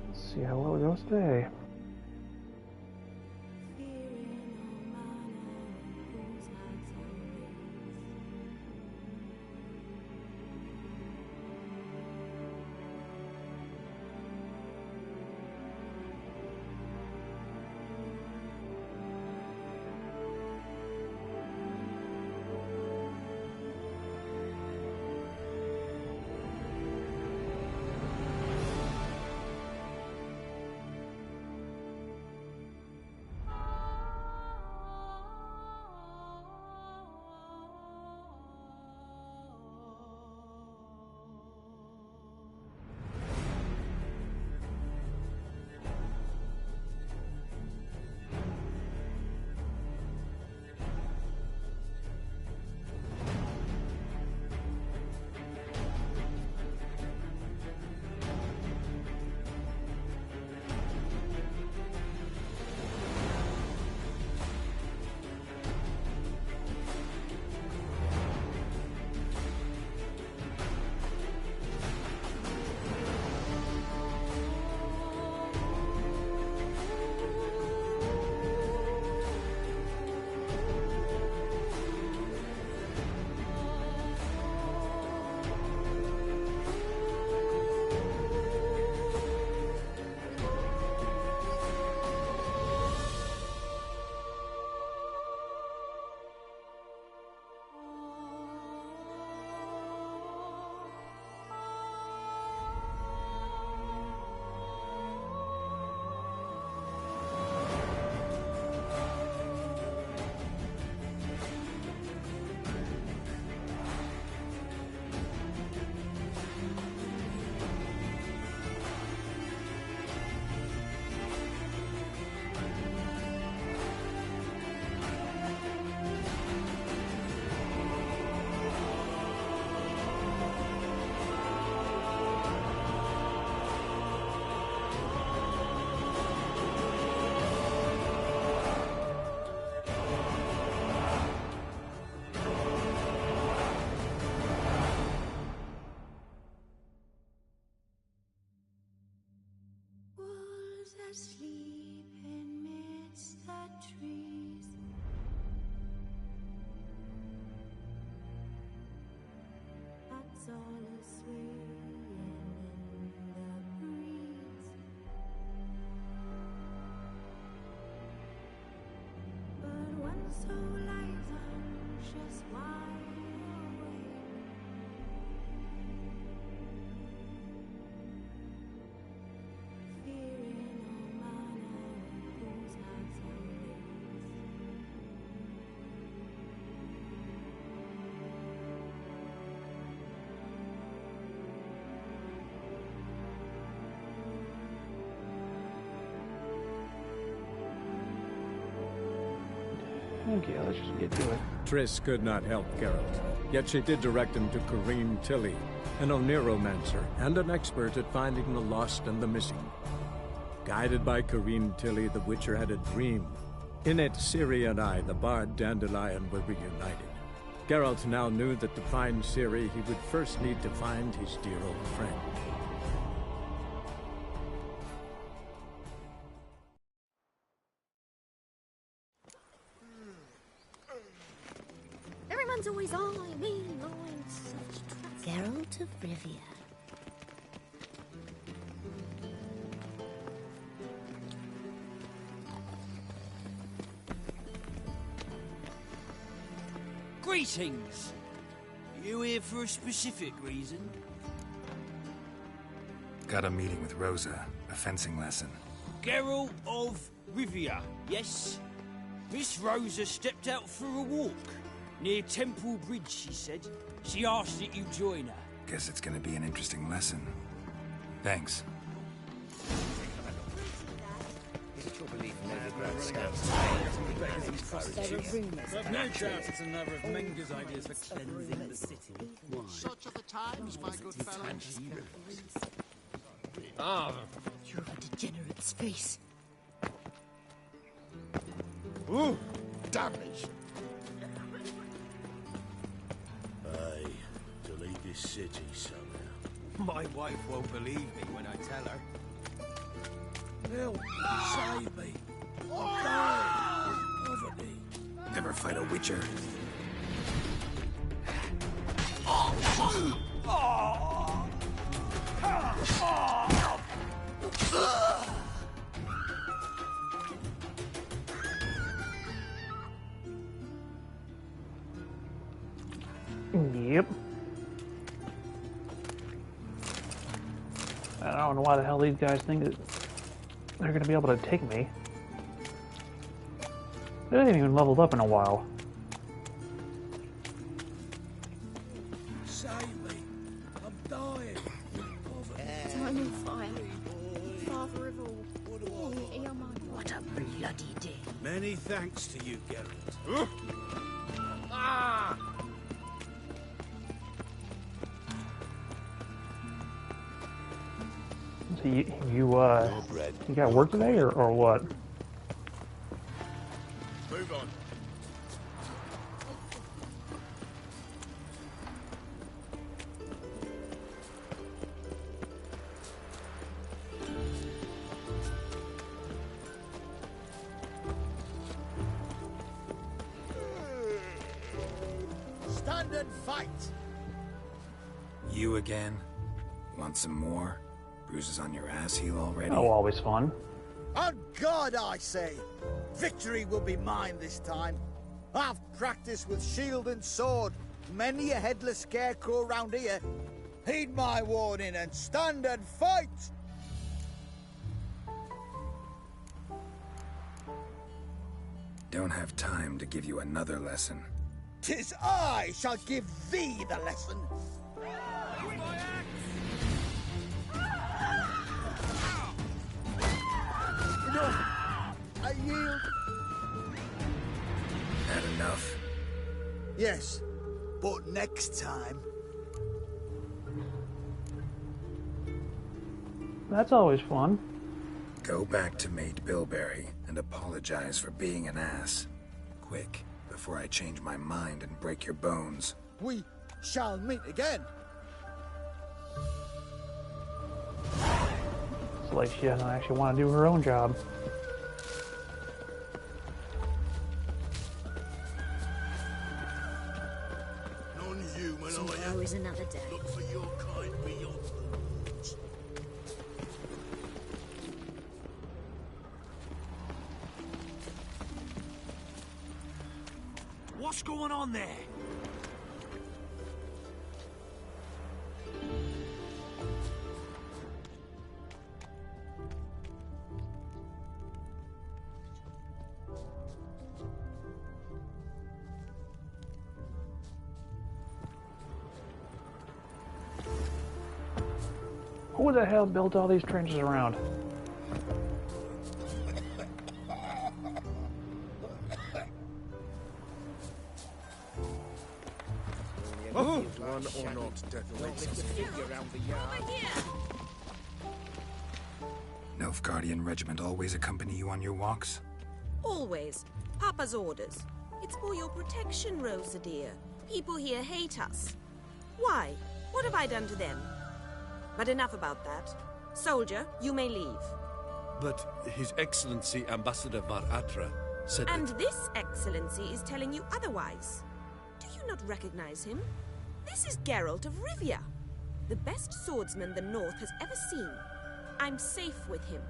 Let's see how well it goes today. Asleep amidst the trees, bats all a-swaying in the breeze. But one soul lies anxious, wide awake, fearing Okay, let's just get to it. Triss could not help Geralt, yet she did direct him to Corrine Tilly, an Oniromancer and an expert at finding the lost and the missing. Guided by Corrine Tilly, the Witcher had a dream. In it, Ciri and I, the bard Dandelion, were reunited. Geralt now knew that to find Ciri, he would first need to find his dear old friend. Everyone's always eyeing me, lying such traps. Geralt of Rivia. Greetings! You here for a specific reason? Got a meeting with Rosa, a fencing lesson. Geralt of Rivia, yes? Miss Rosa stepped out for a walk. Near Temple Bridge, she said. She asked that you join her. Guess it's gonna be an interesting lesson. Thanks. Is it your belief Novigrad stands There are rumours. I've no doubt it's another of Menge's ideas for cleansing the city. Why? Such are the times, my good fellow. You're a degenerate's face. Ooh, damnation. Aye, to leave this city somehow. My wife won't believe me when I tell her. Help! Save me! I'm dying! Poverty! Never fight a witcher. Yep. I don't know why the hell these guys think that they're gonna be able to take me. They haven't even leveled up in a while. Save me! I'm dying! Poverty! Time and fire. Father of all. What a bloody day. Many thanks to you, Geralt. So you got work today or what? Move on. Stand and fight! You again? Want some more? Bruises on your ass heel already? Oh, always fun. On God, I say! Victory will be mine this time. I've practiced with shield and sword. Many a headless scarecrow round here. Heed my warning and stand and fight! Don't have time to give you another lesson. 'Tis I shall give thee the lesson. I yield. Had enough? Yes, but next time. That's always fun. Go back to Mate Bilberry and apologize for being an ass. Quick, before I change my mind and break your bones. We shall meet again. It's like she doesn't actually want to do her own job. Non-human, Tomorrow is another day. Look for your kind beyond the woods. What's going on there? Who the hell built all these trenches around? One or not, death awaits us. Nilfgaardian regiment always accompany you on your walks? Always. Papa's orders. It's for your protection, Rosa dear. People here hate us. Why? What have I done to them? But enough about that. Soldier, you may leave. But His Excellency Ambassador Var Atra said And that... this excellency is telling you otherwise. Do you not recognize him? This is Geralt of Rivia, the best swordsman the North has ever seen. I'm safe with him.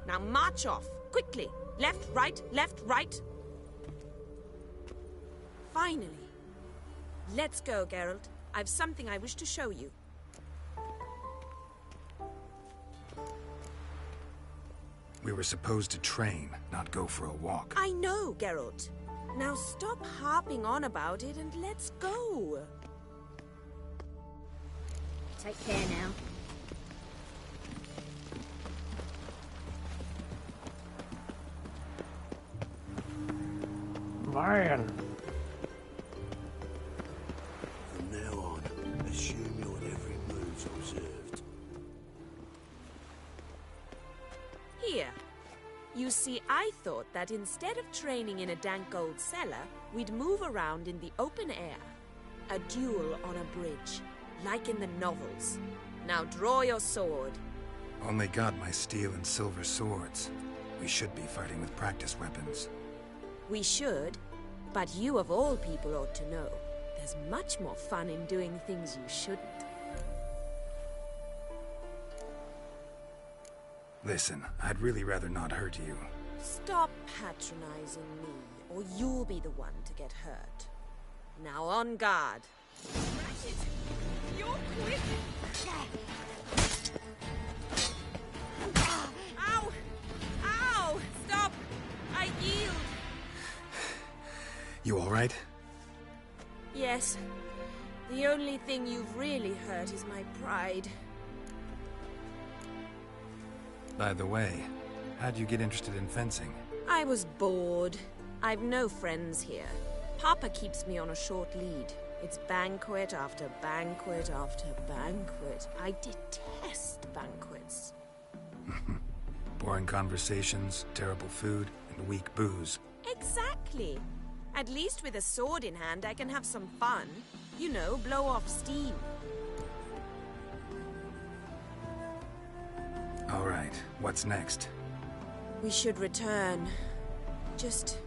Now march off, quickly. Left, right, left, right. Finally. Let's go, Geralt. I've something I wish to show you. We were supposed to train, not go for a walk. I know, Geralt. Now stop harping on about it and let's go. Take care now. Man. From now on, assume your every move's observed. see, I thought that instead of training in a dank old cellar, we'd move around in the open air. A duel on a bridge, like in the novels. Now draw your sword. Only got my steel and silver swords. We should be fighting with practice weapons. We should, but you of all people ought to know. There's much more fun in doing things you shouldn't. Listen, I'd really rather not hurt you. Stop patronizing me, or you'll be the one to get hurt. Now on guard. Ratchet! You're quick! Ow! Ow! Stop! I yield! You alright? Yes. The only thing you've really hurt is my pride. By the way, how'd you get interested in fencing? I was bored. I've no friends here. Papa keeps me on a short lead. It's banquet after banquet after banquet. I detest banquets. Boring conversations, terrible food, and weak booze. Exactly. At least with a sword in hand, I can have some fun. You know, blow off steam. All right, what's next? We should return. Just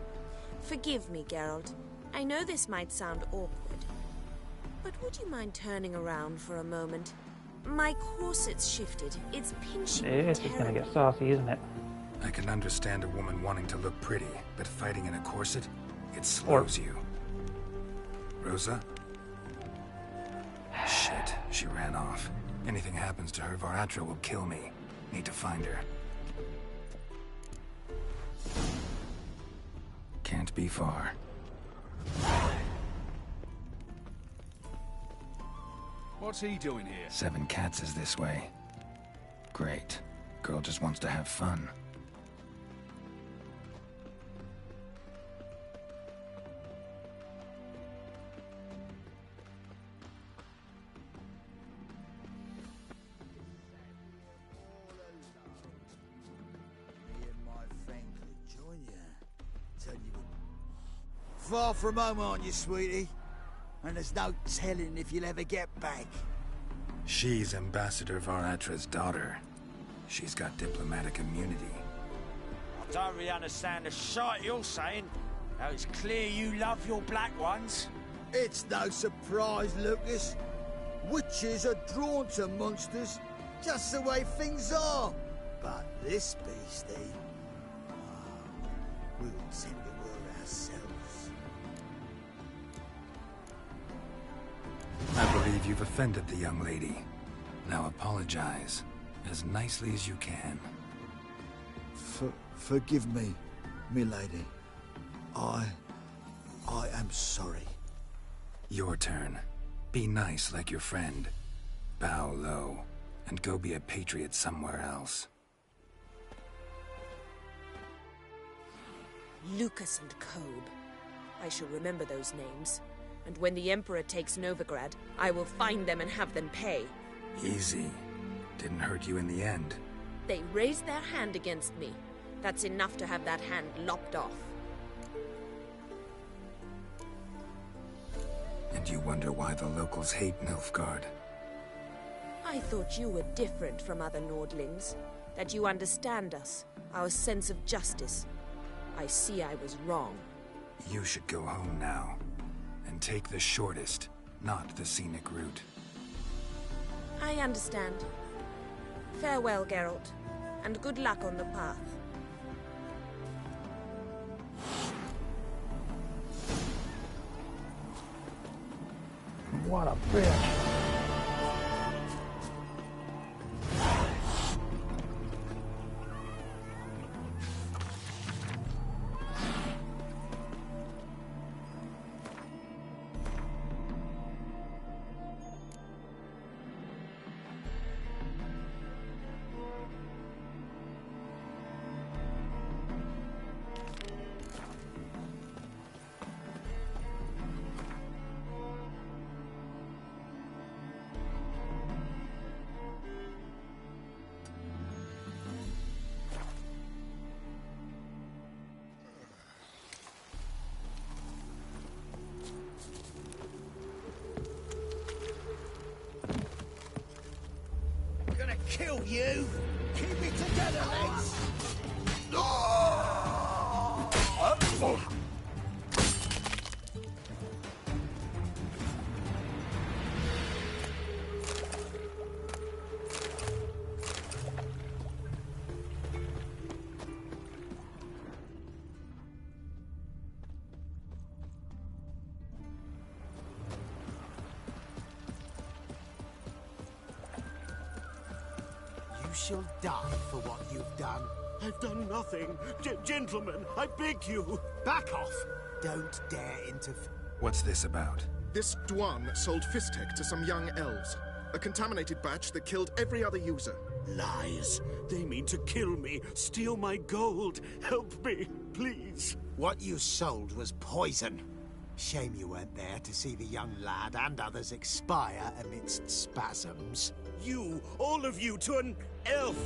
forgive me, Geralt. I know this might sound awkward, but would you mind turning around for a moment? My corset's shifted. It's pinching me This is gonna terribly. get saucy, isn't it? I can understand a woman wanting to look pretty, but fighting in a corset, it slows you. Rosa? Shit, she ran off. Anything happens to her, Varatra will kill me. Need to find her. Can't be far. What's he doing here? 7 Cats is this way. Great. Girl just wants to have fun. Me and my friend could join you. Tell you what. Far from home, aren't you, sweetie? And there's no telling if you'll ever get back. She's Ambassador Varatra's daughter. She's got diplomatic immunity. I don't really understand the shite you're saying. Now it's clear you love your black ones. It's no surprise, Lucas. Witches are drawn to monsters, just the way things are. But this beastie, we'll tend the world ourselves. I believe you've offended the young lady. Now apologize, as nicely as you can. Forgive me, milady. I am sorry. Your turn. Be nice like your friend. Bow low, and go be a patriot somewhere else. Lucas and Kobe. I shall remember those names. And when the Emperor takes Novigrad, I will find them and have them pay. Easy. Didn't hurt you in the end. They raised their hand against me. That's enough to have that hand lopped off. And you wonder why the locals hate Nilfgaard. I thought you were different from other Nordlings. That you understand us, our sense of justice. I see I was wrong. You should go home now. And take the shortest, not the scenic route. I understand. Farewell, Geralt. And good luck on the path. What a bitch. kill you! Keep it together, lads! You shall die for what you've done. I've done nothing. Gentlemen, I beg you. Back off! Don't dare interfere. What's this about? This Dwan sold Fistek to some young elves. A contaminated batch that killed every other user. Lies. They mean to kill me, steal my gold. Help me, please. What you sold was poison. Shame you weren't there to see the young lad and others expire amidst spasms. You, all of you, to an elf.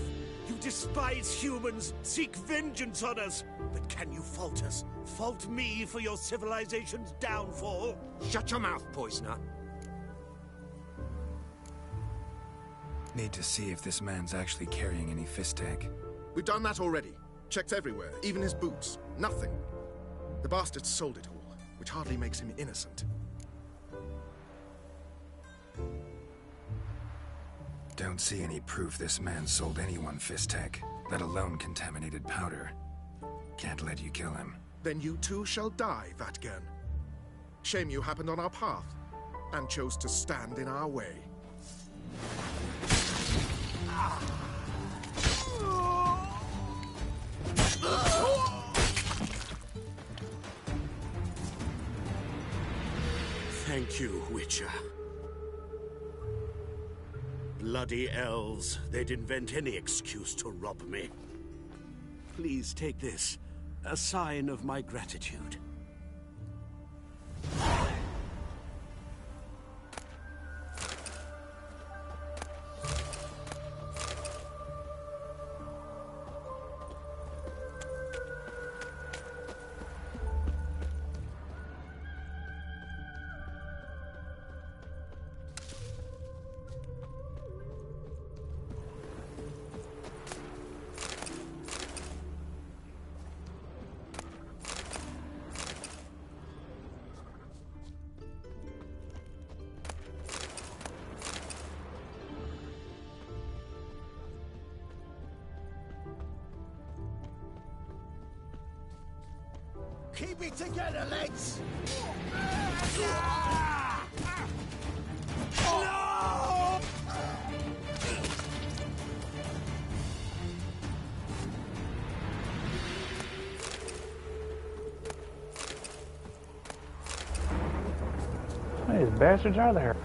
You despise humans, seek vengeance on us. But can you fault us? Fault me for your civilization's downfall? Shut your mouth, poisoner. Need to see if this man's actually carrying any Fistek. We've done that already. Checked everywhere, even his boots. Nothing. The bastard sold it all, which hardly makes him innocent. Don't see any proof this man sold anyone Fistek, let alone contaminated powder. Can't let you kill him. Then you too shall die, Vatgern. Shame you happened on our path, and chose to stand in our way. Thank you, Witcher. Bloody elves. They'd invent any excuse to rob me. Please take this. A sign of my gratitude. Keep it together, lads! How many bastards are there?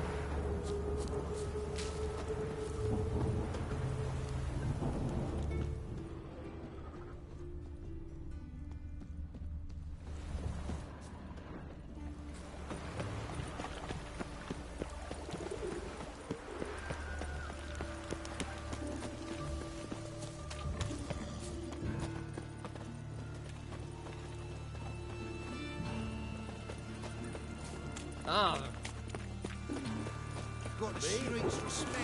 Ah. Got the streets respect.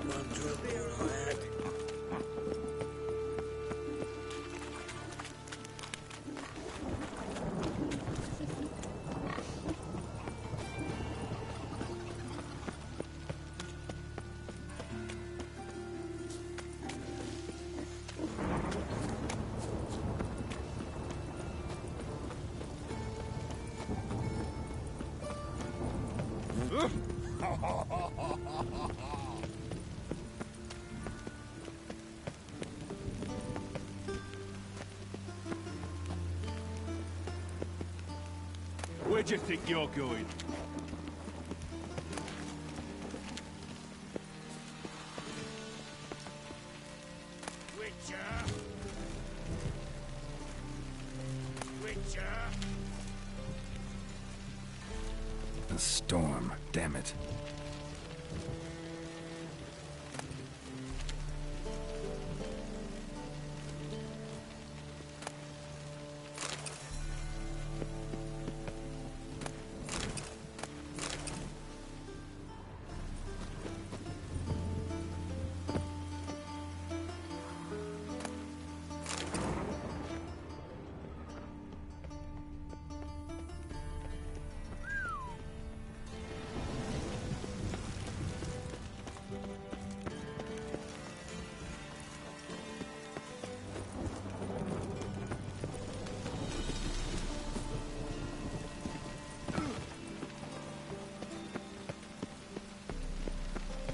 One to a beer I had. Where do you think you're going? Witcher! Witcher! A storm, damn it.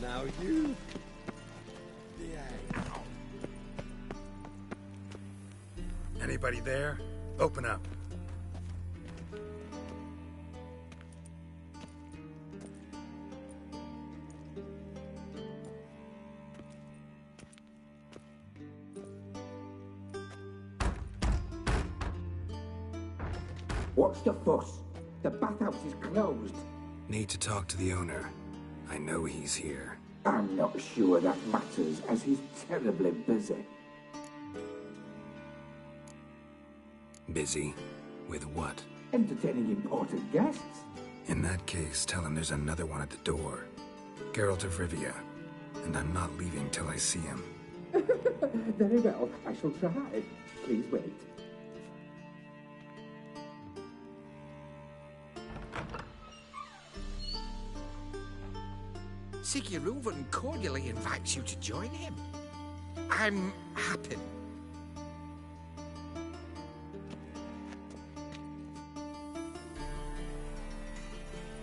Now you... behave. Anybody there? Open up. What's the fuss? The bathhouse is closed. Need to talk to the owner. I know he's here. I'm not sure that matters, as he's terribly busy. Busy? With what? Entertaining important guests. In that case, tell him there's another one at the door. Geralt of Rivia. And I'm not leaving till I see him. Very well, I shall try. Please wait. Siguruvin cordially invites you to join him. I'm happy.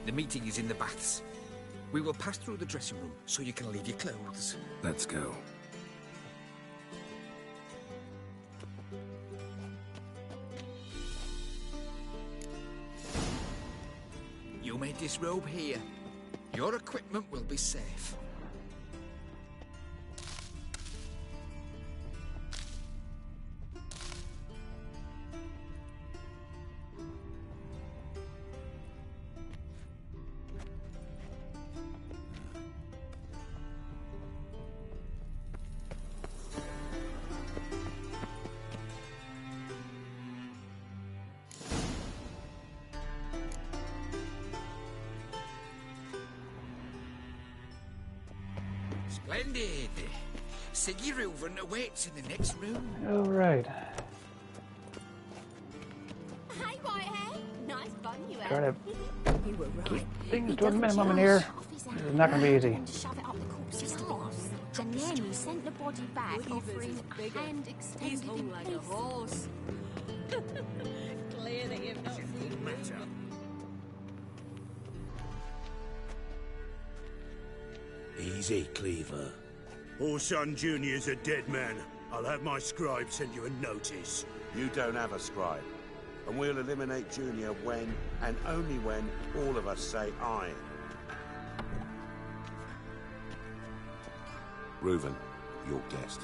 The meeting is in the baths. We will pass through the dressing room so you can leave your clothes. Let's go. You may disrobe here. Your equipment will be safe. Splendid. Siguruvin awaits in the next room. All right. Hey, Whitehair. Nice fun you had. Try to You were right. things to a minimum in here. This is not going to be easy. To shove it up the corpse's arse. And then he sent the body back, offering a hand extended He's hung like a horse. Clear that you've not seen matter. Easy, Cleaver. Orson Jr.'s a dead man. I'll have my scribe send you a notice. You don't have a scribe. And we'll eliminate Junior when, and only when, all of us say aye. Reuven, your guest.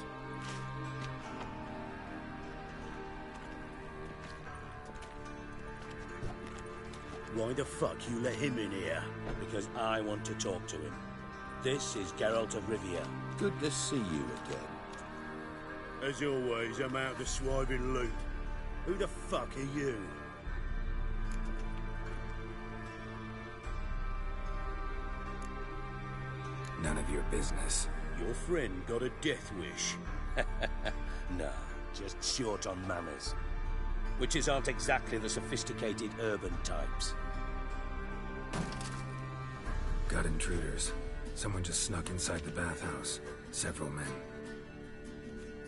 Why the fuck you let him in here? Because I want to talk to him. This is Geralt of Rivia. Good to see you again. As always, I'm out the swiving loop. Who the fuck are you? None of your business. Your friend got a death wish. No, just short on manners. Witches aren't exactly the sophisticated urban types. Got intruders. Someone just snuck inside the bathhouse. Several men.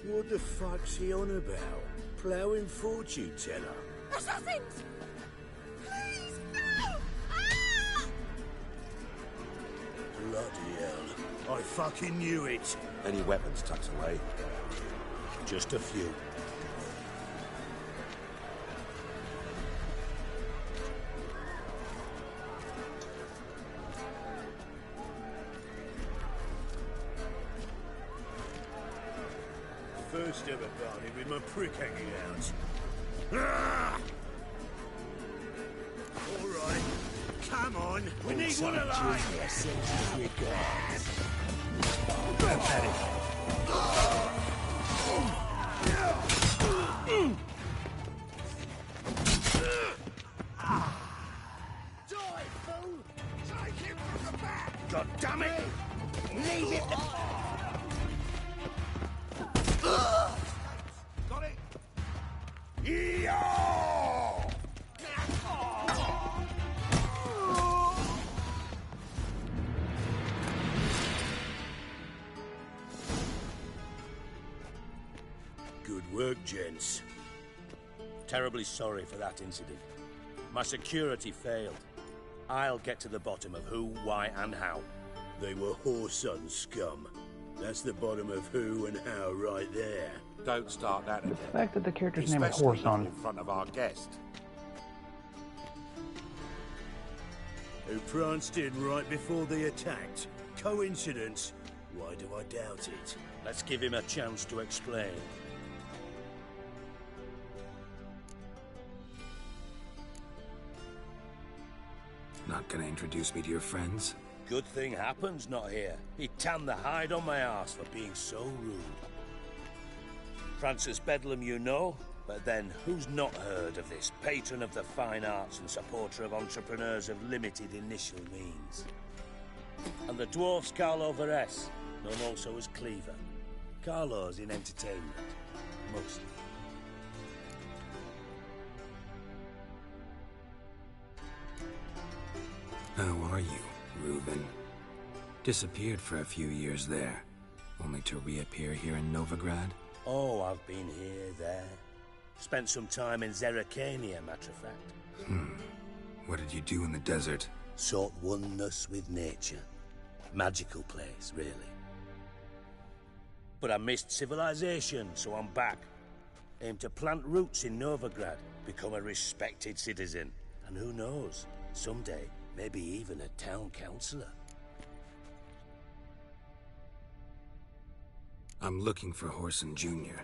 What the fuck's he on about? Ploughing fortune teller? Assassins! Please, no! Ah! Bloody hell. I fucking knew it. Any weapons tucked away? Just a few. First ever party with my prick hanging out. Ah! All right, come on. We need one alive. Sends his regards. Die, fool! Take him from the back! God damn it! Leave it! Got it! Yo! Good work, gents. Terribly sorry for that incident. My security failed. I'll get to the bottom of who, why, and how. They were Whoreson scum. That's the bottom of who and how right there. Don't start that again. The fact that the character's name is Especially not Whoreson. in front of our guest. Who pranced in right before they attacked. Coincidence? Why do I doubt it? Let's give him a chance to explain. Not gonna introduce me to your friends? Good thing Happen's not here. He tanned the hide on my ass for being so rude. Francis Bedlam you know, but then who's not heard of this patron of the fine arts and supporter of entrepreneurs of limited initial means? And the dwarf's Carlo Veres, known also as Cleaver. Carlo's in entertainment, mostly. How are you, Reuben? Disappeared for a few years there, only to reappear here in Novigrad? Oh, I've been here, there. Spent some time in Zerrikania, matter of fact. What did you do in the desert? Sought oneness with nature. Magical place, really. But I missed civilization, so I'm back. Aim to plant roots in Novigrad, become a respected citizen. And who knows, someday, maybe even a town councillor. I'm looking for Whoreson Jr.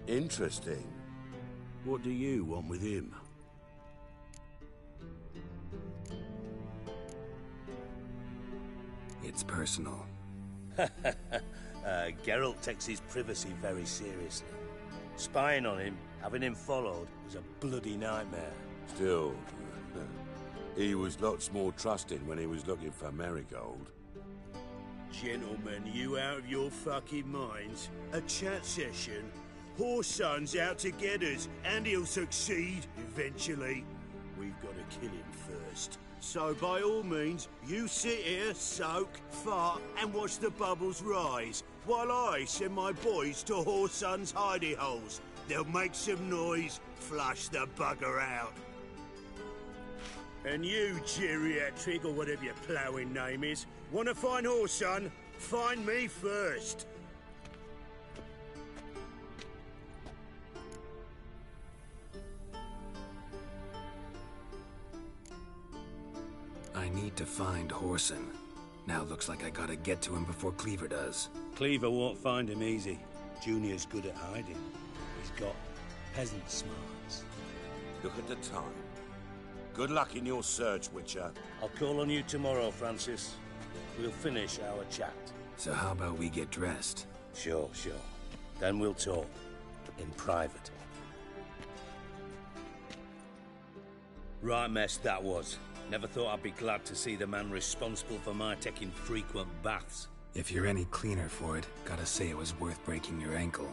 Interesting. What do you want with him? It's personal. Geralt takes his privacy very seriously. Spying on him, having him followed, was a bloody nightmare. Still, he was lots more trusting when he was looking for Marigold. Gentlemen, you out of your fucking minds? A chat session? Whoreson's out to get us, and he'll succeed, eventually. We've got to kill him first. So by all means, you sit here, soak, fart, and watch the bubbles rise, while I send my boys to Whoreson's hidey holes. They'll make some noise, flush the bugger out. And you, geriatric, or whatever your ploughing name is, want to find Whoreson? Find me first. I need to find Whoreson. Now looks like I gotta get to him before Cleaver does. Cleaver won't find him easy. Junior's good at hiding. He's got peasant smarts. Look at the time. Good luck in your search, Witcher. I'll call on you tomorrow, Francis. We'll finish our chat. So how about we get dressed? Sure. Then we'll talk. In private. Right mess that was. Never thought I'd be glad to see the man responsible for my taking frequent baths. If you're any cleaner for it, gotta say it was worth breaking your ankle.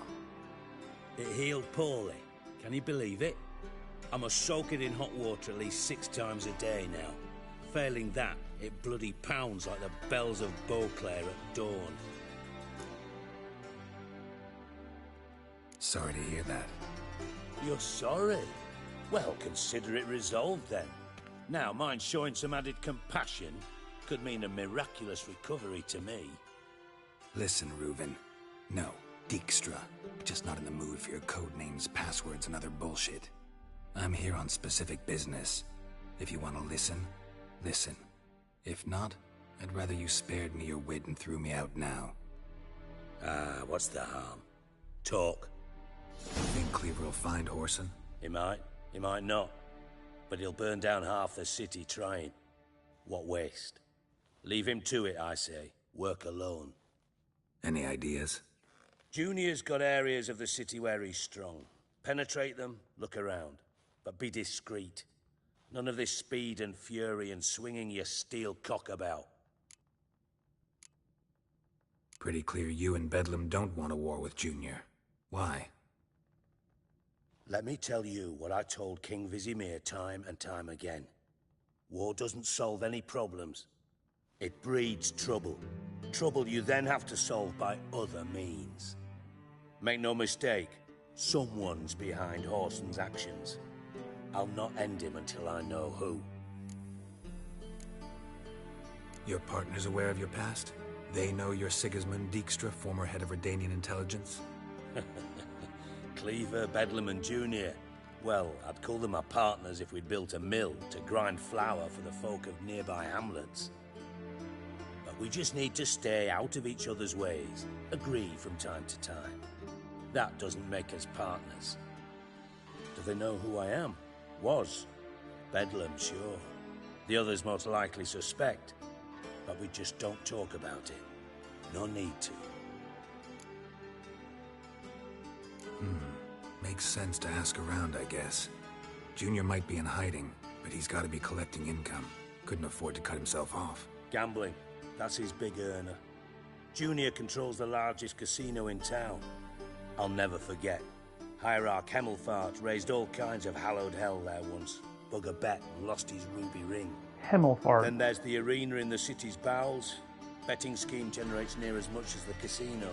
It healed poorly. Can you believe it? I must soak it in hot water at least 6 times a day now. Failing that, it bloody pounds like the bells of Beauclair at dawn. Sorry to hear that. You're sorry? Well, consider it resolved then. Now, mind showing some added compassion could mean a miraculous recovery to me. Listen, Reuven. No, Dijkstra. Just not in the mood for your code names, passwords, and other bullshit. I'm here on specific business. If you want to listen, listen. If not, I'd rather you spared me your wit and threw me out now. What's the harm? Talk. You think Cleaver will find Whoreson? He might not. But he'll burn down half the city trying. What waste? Leave him to it, I say. Work alone. Any ideas? Junior's got areas of the city where he's strong. Penetrate them, look around. But be discreet. None of this speed and fury and swinging your steel cock about. Pretty clear you and Bedlam don't want a war with Junior. Why? Let me tell you what I told King Vizimir time and time again. War doesn't solve any problems. It breeds trouble. Trouble you then have to solve by other means. Make no mistake, someone's behind Whoreson's actions. I'll not end him until I know who. Your partner's aware of your past? They know you're Sigismund Dijkstra, former head of Redanian intelligence? Cleaver, Bedlam, and Junior. Well, I'd call them our partners if we'd built a mill to grind flour for the folk of nearby hamlets. But we just need to stay out of each other's ways, agree from time to time. That doesn't make us partners. Do they know who I am? Was. Bedlam, sure. The others most likely suspect. But we just don't talk about it. No need to. Makes sense to ask around, I guess. Junior might be in hiding, but he's got to be collecting income. Couldn't afford to cut himself off. Gambling. That's his big earner. Junior controls the largest casino in town. I'll never forget. Hierarch Hemmelfart raised all kinds of hallowed hell there once. Bug a bet and lost his ruby ring. Hemmelfart. Then there's the arena in the city's bowels. Betting scheme generates near as much as the casino.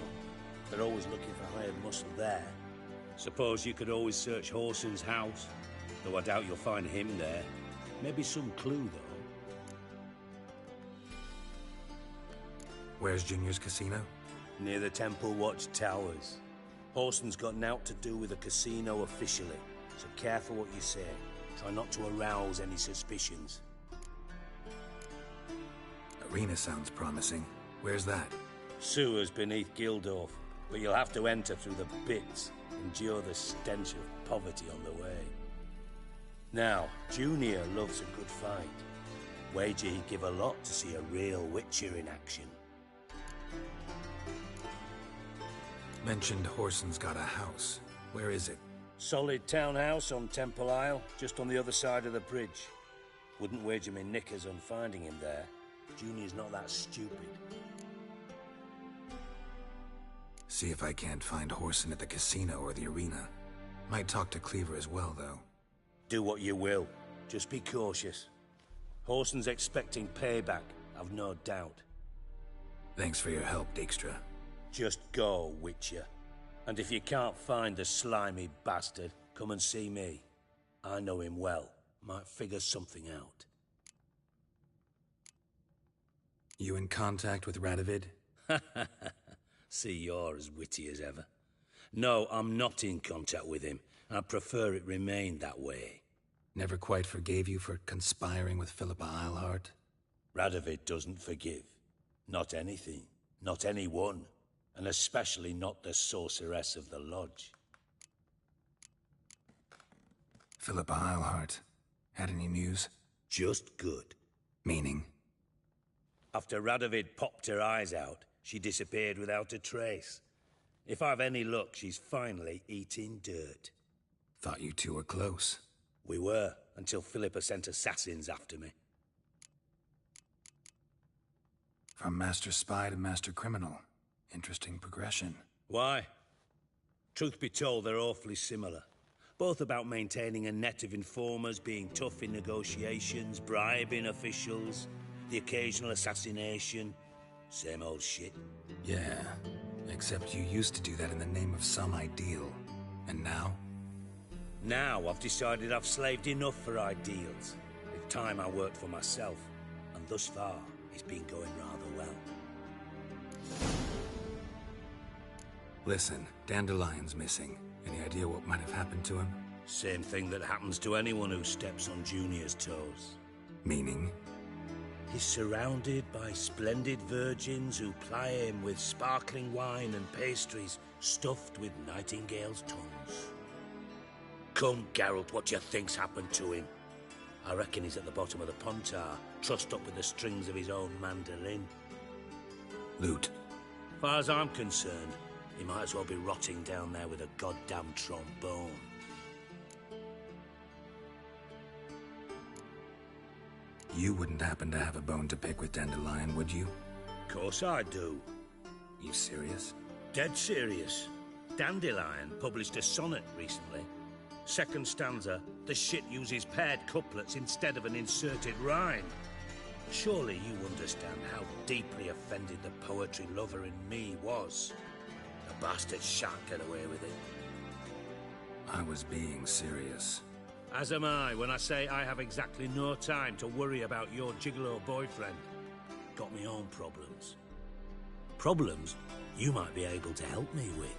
They're always looking for hired muscle there. Suppose you could always search Horson's house. Though I doubt you'll find him there. Maybe some clue, though. Where's Junior's casino? Near the Temple Watch Towers. Horson's got nought to do with the casino officially, so careful what you say. Try not to arouse any suspicions. Arena sounds promising. Where's that? Sewers beneath Gildorf, but you'll have to enter through the pits. Endure the stench of poverty on the way. Now, Junior loves a good fight. Wager he'd give a lot to see a real Witcher in action. Mentioned Horson's got a house. Where is it? Solid townhouse on Temple Isle, just on the other side of the bridge. Wouldn't wager me knickers on finding him there. Junior's not that stupid. See if I can't find Horson at the casino or the arena. Might talk to Cleaver as well, though. Do what you will. Just be cautious. Horson's expecting payback, I've no doubt. Thanks for your help, Dijkstra. Just go, Witcher. And if you can't find the slimy bastard, come and see me. I know him well. Might figure something out. You in contact with Radovid? See, you're as witty as ever. No, I'm not in contact with him. I prefer it remain that way. Never quite forgave you for conspiring with Philippa Eilhart? Radovid doesn't forgive. Not anything. Not anyone. And especially not the sorceress of the Lodge. Philippa Eilhart. Had any news? Just good. Meaning? After Radovid popped her eyes out, she disappeared without a trace. If I've any luck, she's finally eating dirt. Thought you two were close. We were, until Philippa sent assassins after me. From master spy to master criminal. Interesting progression. Why? Truth be told, they're awfully similar. Both about maintaining a net of informers, being tough in negotiations, bribing officials, the occasional assassination. Same old shit. Yeah, except you used to do that in the name of some ideal. And now? Now I've decided I've slaved enough for ideals. It's time I worked for myself. And thus far, it's been going rather well. Listen, Dandelion's missing. Any idea what might have happened to him? Same thing that happens to anyone who steps on Junior's toes. Meaning? He's surrounded by splendid virgins who ply him with sparkling wine and pastries stuffed with nightingales' tongues. Come, Geralt, what do you think's happened to him? I reckon he's at the bottom of the Pontar, trussed up with the strings of his own mandolin. Loot. Far as I'm concerned, he might as well be rotting down there with a goddamn trombone. You wouldn't happen to have a bone to pick with Dandelion, would you? Course I do. You serious? Dead serious. Dandelion published a sonnet recently. Second stanza, the shit uses paired couplets instead of an inserted rhyme. Surely you understand how deeply offended the poetry lover in me was. The bastard shan't get away with it. I was being serious. As am I when I say I have exactly no time to worry about your gigolo boyfriend. got my own problems. Problems you might be able to help me with.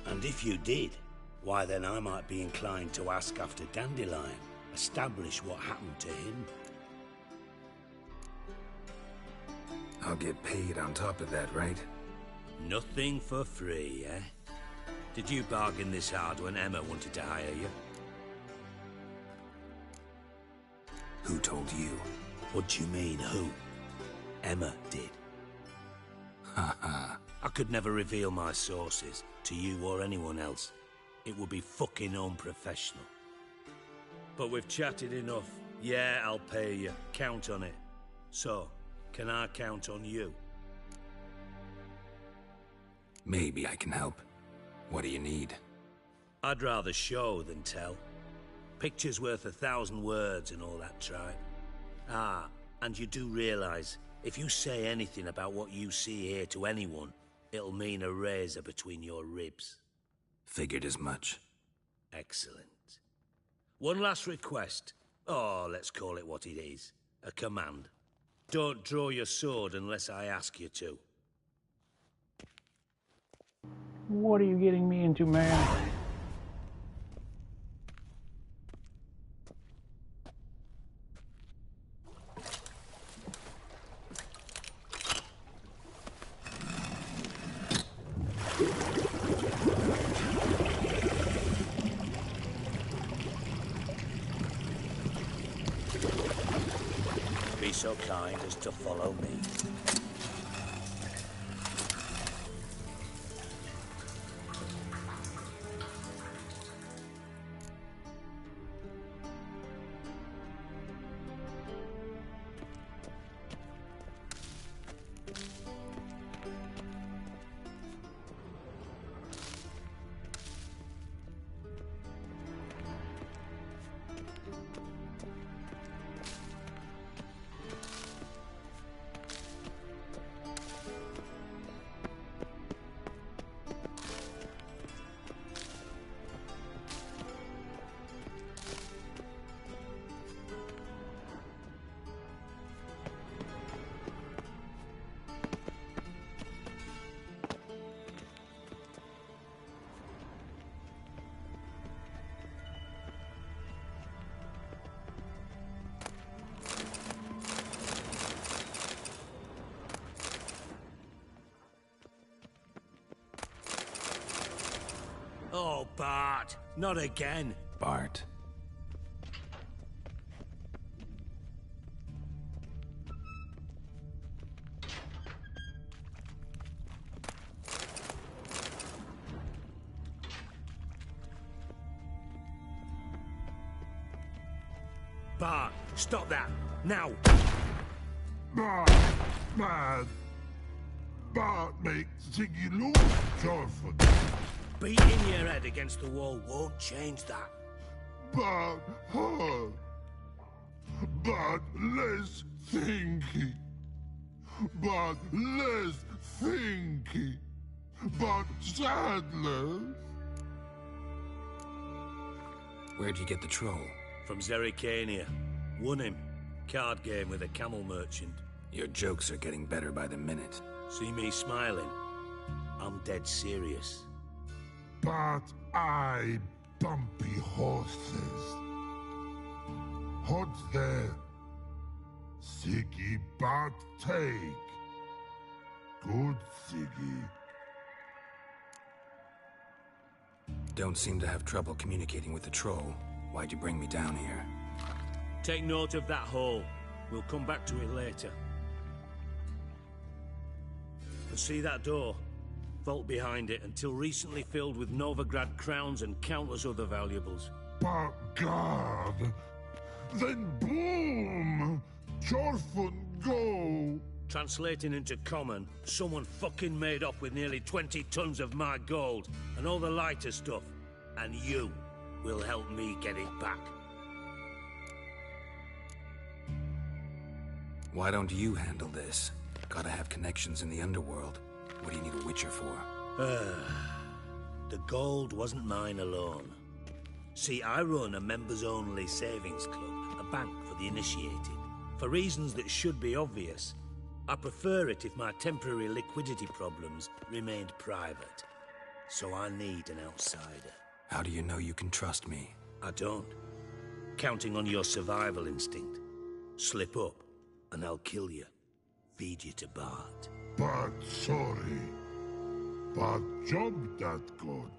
And if you did, why then I might be inclined to ask after Dandelion, establish what happened to him. I'll get paid on top of that, right? Nothing for free, eh? Did you bargain this hard when Emma wanted to hire you? Who told you? What do you mean, who? Emma did. Haha. I could never reveal my sources to you or anyone else. It would be fucking unprofessional. But we've chatted enough. Yeah, I'll pay you. Count on it. So, can I count on you? Maybe I can help. What do you need? I'd rather show than tell. Picture's worth 1,000 words and all that tripe. Ah, and you do realize, if you say anything about what you see here to anyone, it'll mean a razor between your ribs. Figured as much. Excellent. One last request. Oh, let's call it what it is. A command. Don't draw your sword unless I ask you to. What are you getting me into, man? Be so kind as to follow me. Oh, Bart, not again. Bart. Bart, stop that, now! Bart makes Ziggy lose, Jorford. Beating your head against the wall won't change that. But less thinky. But less thinky. But Sadler. Where'd you get the troll? From Zerrikania. Won him. Card game with a camel merchant. Your jokes are getting better by the minute. See me smiling? I'm dead serious. But I bumpy horses. What's there? Siggy but take. Good Siggy. Don't seem to have trouble communicating with the troll. Why'd you bring me down here? Take note of that hole. We'll come back to it later. And see that door? Vault behind it, until recently filled with Novigrad crowns and countless other valuables. But God! Then boom! Jorfun go! Translating into common, someone fucking made off with nearly 20 tons of my gold, and all the lighter stuff. And you will help me get it back. Why don't you handle this? Gotta have connections in the underworld. What do you need a Witcher for? The gold wasn't mine alone. See, I run a members-only savings club, a bank for the initiated. For reasons that should be obvious, I prefer it if my temporary liquidity problems remained private. So I need an outsider. How do you know you can trust me? I don't. Counting on your survival instinct. Slip up, and I'll kill you. Feed you to Bart. But sorry. But job that good.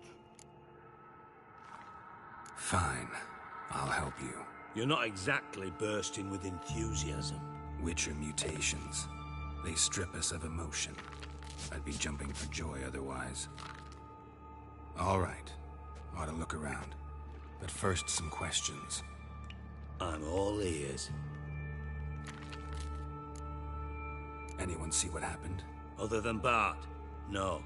Fine. I'll help you. You're not exactly bursting with enthusiasm. Witcher mutations. They strip us of emotion. I'd be jumping for joy otherwise. All right. Ought to look around. But first, some questions. I'm all ears. Anyone see what happened? Other than Bart? No.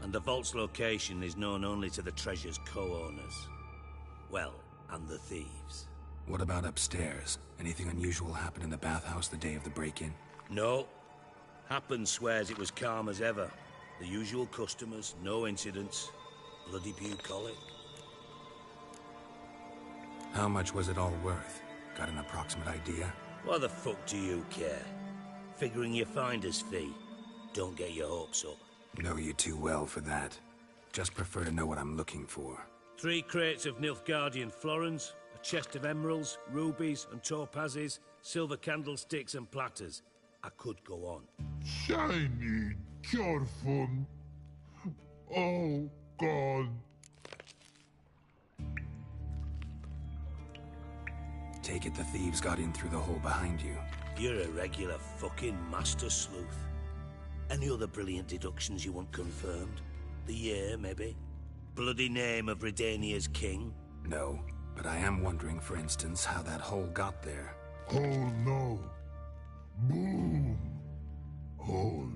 And the vault's location is known only to the treasure's co-owners. Well, and the thieves. What about upstairs? Anything unusual happen in the bathhouse the day of the break-in? No. Happen swears it was calm as ever. The usual customers, no incidents. Bloody bucolic. How much was it all worth? Got an approximate idea? Why the fuck do you care? Figuring your finder's fee. Don't get your hopes up. Know you too well for that. Just prefer to know what I'm looking for. 3 crates of Nilfgaardian florins, a chest of emeralds, rubies and topazes, silver candlesticks and platters. I could go on. Shiny, careful. Oh, God. Take it the thieves got in through the hole behind you. You're a regular fucking master sleuth. Any other brilliant deductions you want confirmed? The year, maybe? Bloody name of Redania's king? No, but I am wondering, for instance, how that hole got there. Oh, no. Boom. Hole.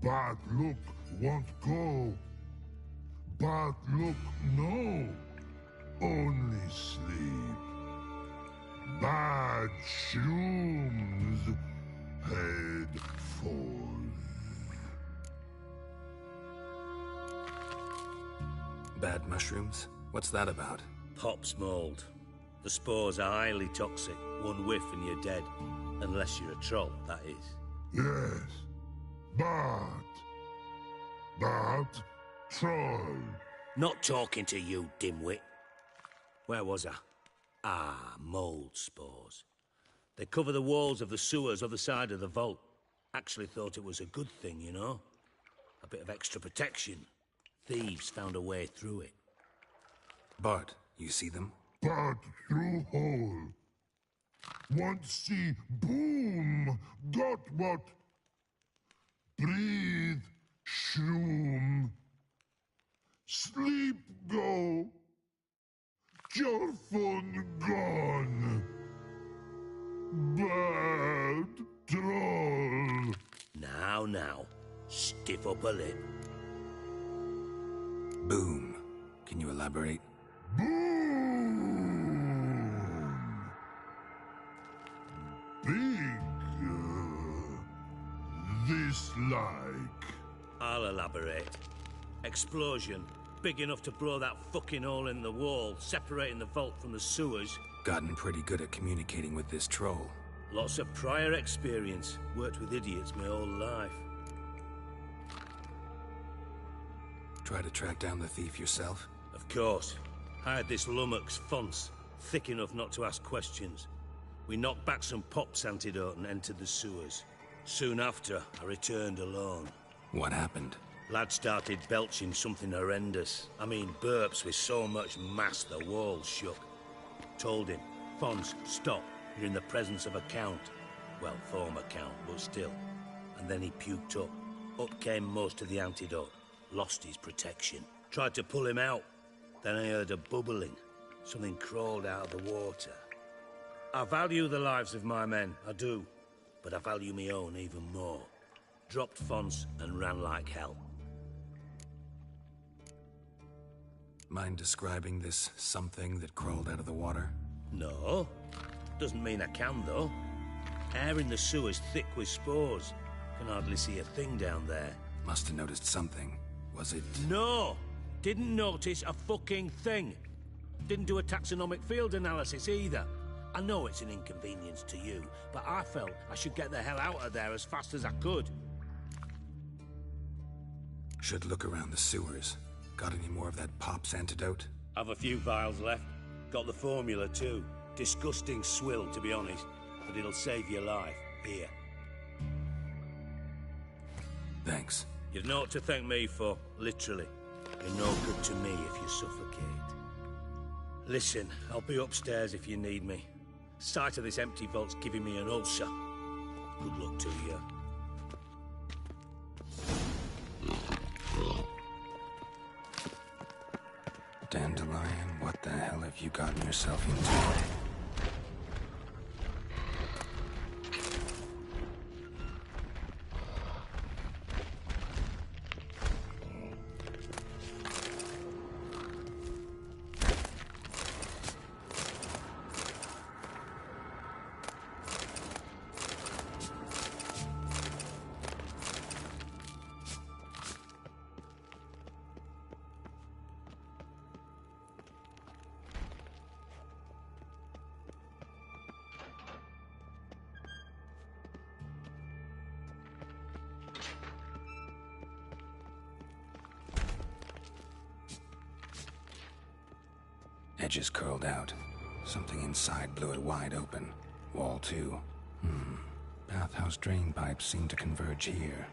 Bad look won't go. Bad look, no. Only sleep. Bad shrooms. Head falls. Bad mushrooms? What's that about? Pop's mold. The spores are highly toxic. One whiff and you're dead. Unless you're a troll, that is. Yes. But troll. Not talking to you, dimwit. Where was I? Ah, mold spores. They cover the walls of the sewers other side of the vault. Actually thought it was a good thing, you know? A bit of extra protection. Thieves found a way through it. Bart, you see them? Bart through hole. Want see boom. Got what? Breathe. Shroom. Sleep go. Your phone gone. Bad troll. Now. Stiff up a lip. Boom. Can you elaborate? Boom. Big. This like. I'll elaborate. Explosion. Big enough to blow that fucking hole in the wall, separating the vault from the sewers. Gotten pretty good at communicating with this troll. Lots of prior experience. Worked with idiots my whole life. Try to track down the thief yourself? Of course. Hired this lummox, Fons. Thick enough not to ask questions. We knocked back some Pop's antidote and entered the sewers. Soon after, I returned alone. What happened? Lad started belching something horrendous. I mean, burps with so much mass the walls shook. Told him, Fons, stop. You're in the presence of a count. Well, former count, but still. And then he puked up. Up came most of the antidote. Lost his protection. Tried to pull him out. Then I heard a bubbling. Something crawled out of the water. I value the lives of my men, I do. But I value my own even more. Dropped Fons and ran like hell. Mind describing this something that crawled out of the water? No. Doesn't mean I can, though. Air in the sewer's thick with spores. Can hardly see a thing down there. Must have noticed something. Was it... No! Didn't notice a fucking thing. Didn't do a taxonomic field analysis either. I know it's an inconvenience to you, but I felt I should get the hell out of there as fast as I could. Should look around the sewers. Got any more of that Pop's antidote? I've a few vials left. Got the formula too. Disgusting swill, to be honest, but it'll save your life. Here. Thanks. You've naught to thank me for, literally. You're no good to me if you suffocate. Listen, I'll be upstairs if you need me. Sight of this empty vault's giving me an ulcer. Good luck to you. Dandelion, what the hell have you gotten yourself into? Edges curled out. Something inside blew it wide open. Wall too. Bathhouse drain pipes seem to converge here.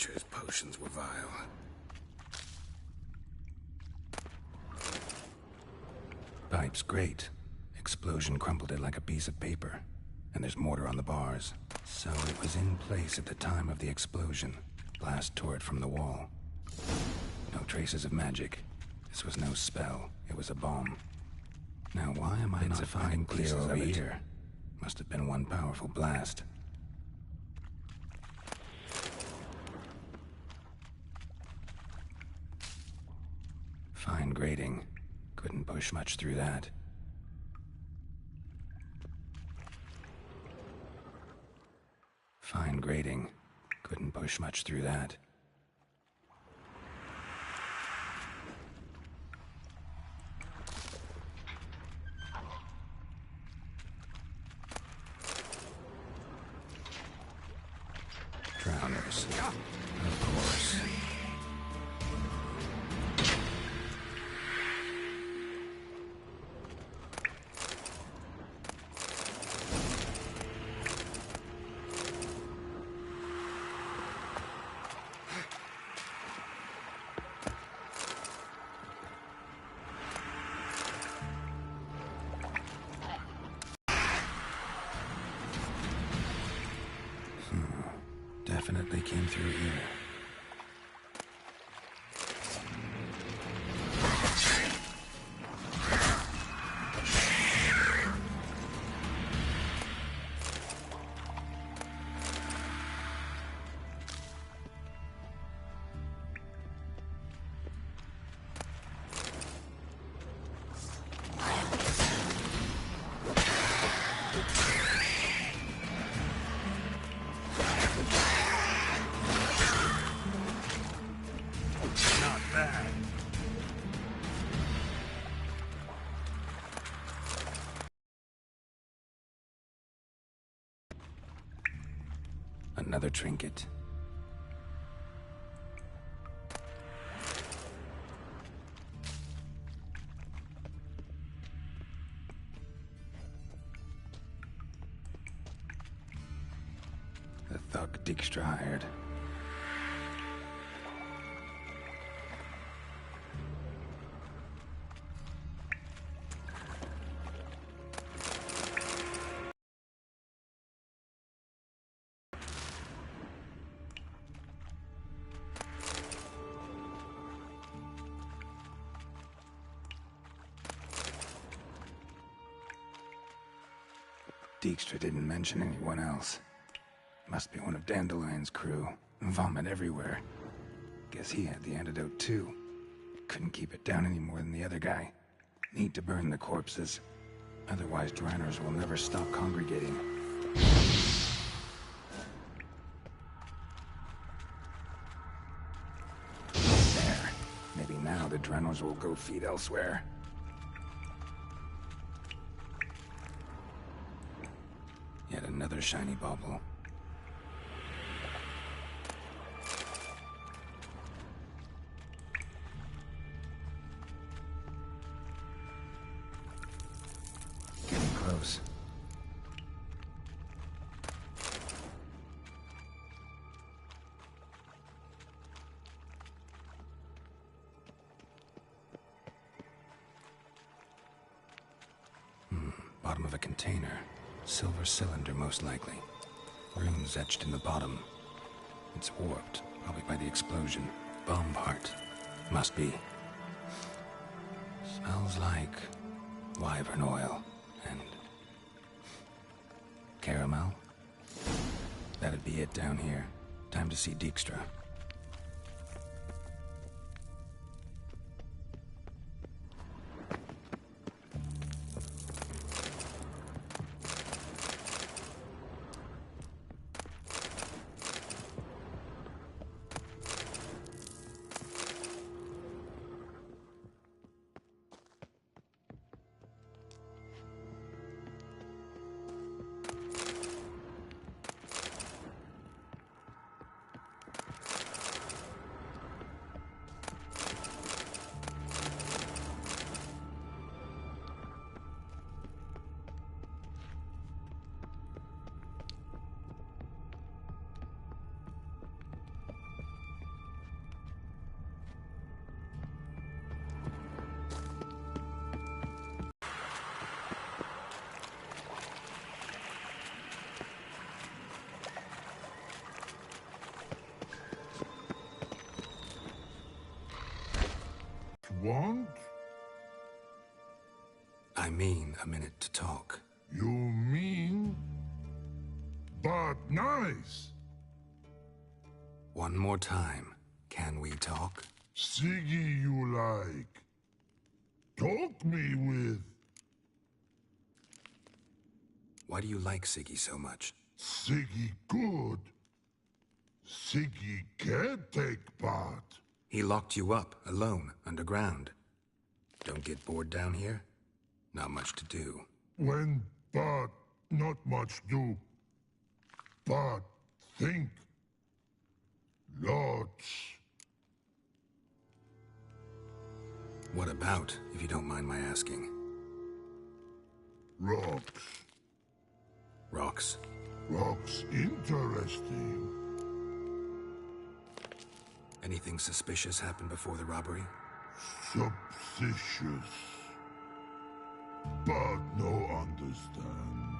Witcher's potions were vile. Pipe's great. Explosion crumpled it like a piece of paper. And there's mortar on the bars. So it was in place at the time of the explosion. Blast tore it from the wall. No traces of magic. This was no spell. It was a bomb. Now why am I not finding clear over here? Must have been one powerful blast. Fine grating. Couldn't push much through that. Fine grating. Couldn't push much through that. Drowners. Of course. Definitely came through here. Another trinket. The thug Dijkstra hired. Dijkstra didn't mention anyone else. Must be one of Dandelion's crew. Vomit everywhere. Guess he had the antidote too. Couldn't keep it down any more than the other guy. Need to burn the corpses. Otherwise, Draenors will never stop congregating. There. Maybe now the Draenors will go feed elsewhere. Yet another shiny bauble. Getting close. Bottom of a container. Silver cylinder, most likely. Runes etched in the bottom. It's warped, probably by the explosion. Bomb part. Must be. Smells like wyvern oil and caramel. That'd be it down here. Time to see Dijkstra. want? I mean a minute to talk. You mean? But nice. One more time. Can we talk? Siggy you like. Talk me with. Why do you like Siggy so much? Siggy good. Siggy can't take part. He locked you up, alone, underground. Don't get bored down here? Not much to do. When but not much do. But think. Lots. What about, if you don't mind my asking? Rocks. Rocks? Rocks interesting. Anything suspicious happened before the robbery? Suspicious. But no understand.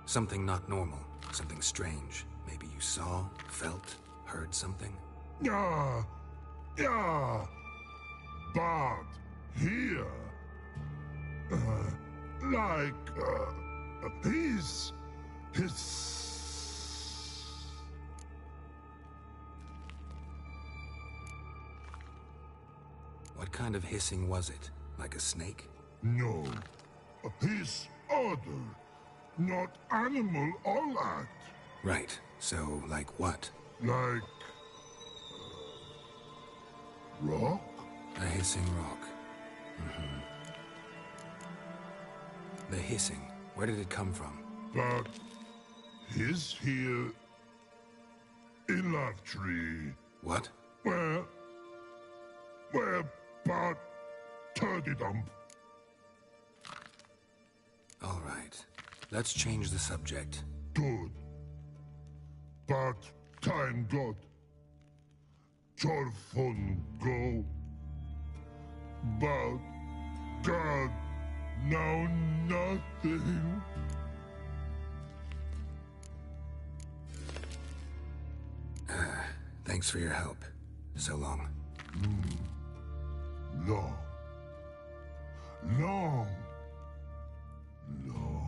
Something not normal. Something strange. Maybe you saw, felt, heard something? Yeah. Yeah. But here. His. What kind of hissing was it? Like a snake? No. His other. Not animal all act. Right. So, like what? Like. Rock? A hissing rock. Mm-hmm. The hissing. Where did it come from? But. His here. In Love Tree. What? Where but turdy dump. All right. Let's change the subject. Good. But time God. Jorfun go. But God now nothing. Thanks for your help. So long. Long. Long. Long.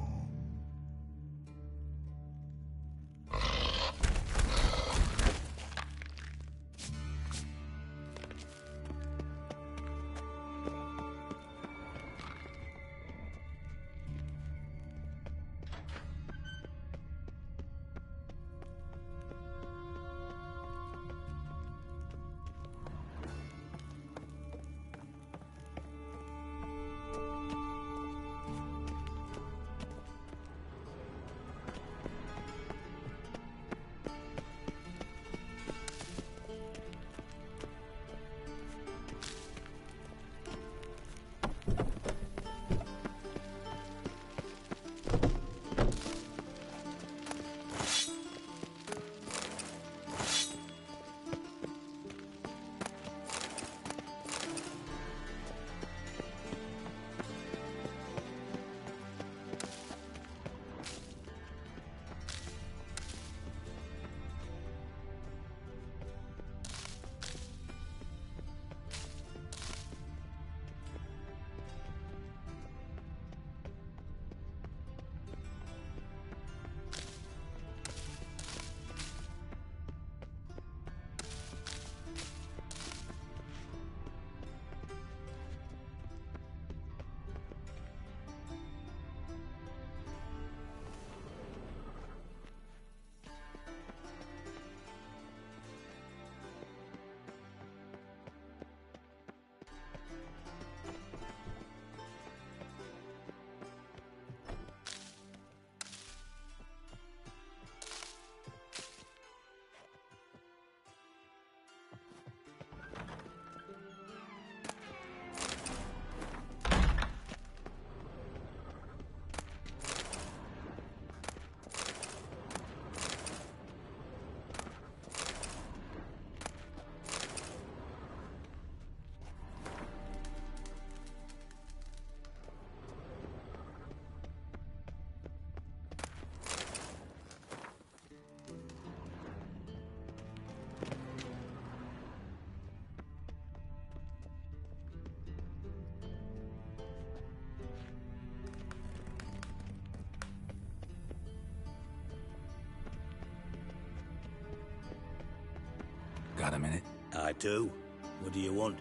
Got a minute? I do. What do you want?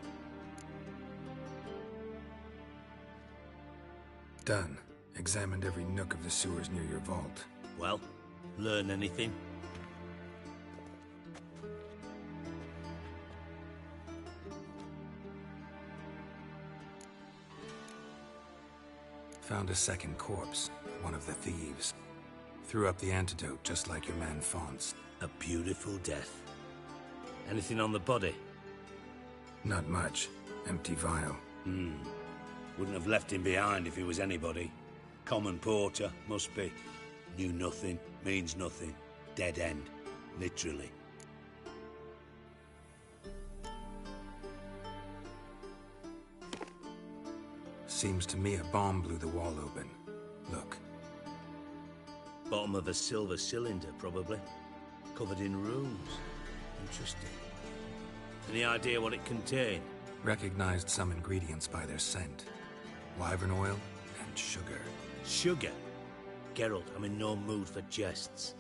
Done. Examined every nook of the sewers near your vault. Well, learn anything? Found a second corpse, one of the thieves. Threw up the antidote just like your man Fonz. A beautiful death. Anything on the body? Not much. Empty vial. Wouldn't have left him behind if he was anybody. Common porter, must be. Knew nothing, means nothing. Dead end. Literally. Seems to me a bomb blew the wall open. Look. Bottom of a silver cylinder, probably. Covered in runes. Interesting. Any idea what it contained? Recognized some ingredients by their scent. Wyvern oil and sugar. Sugar? Geralt, I'm in no mood for jests.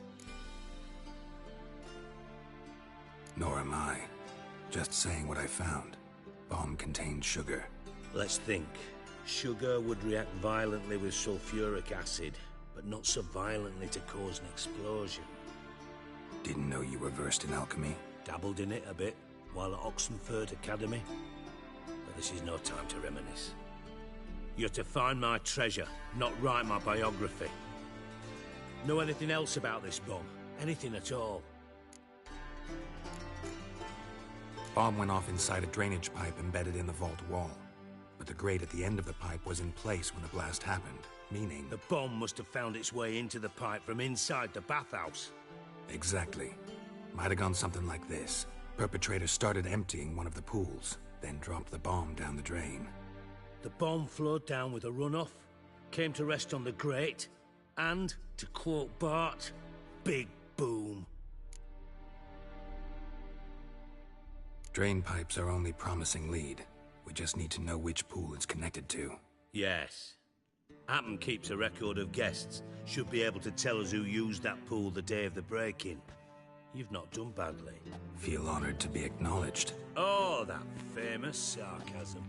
Nor am I. Just saying what I found. Bomb contained sugar. Let's think. Sugar would react violently with sulfuric acid, but not so violently to cause an explosion. Didn't know you were versed in alchemy. Dabbled in it a bit while at Oxenford Academy. But this is no time to reminisce. You're to find my treasure, not write my biography. Know anything else about this bomb? Anything at all? Bomb went off inside a drainage pipe embedded in the vault wall. But the grate at the end of the pipe was in place when the blast happened, meaning... The bomb must have found its way into the pipe from inside the bathhouse. Exactly. Might have gone something like this. Perpetrator started emptying one of the pools, then dropped the bomb down the drain. The bomb flowed down with a runoff, came to rest on the grate, and, to quote Bart, big boom. Drain pipes are only promising lead. We just need to know which pool it's connected to. Yes. Happen keeps a record of guests. Should be able to tell us who used that pool the day of the break-in. You've not done badly. Feel honored to be acknowledged. Oh, that famous sarcasm.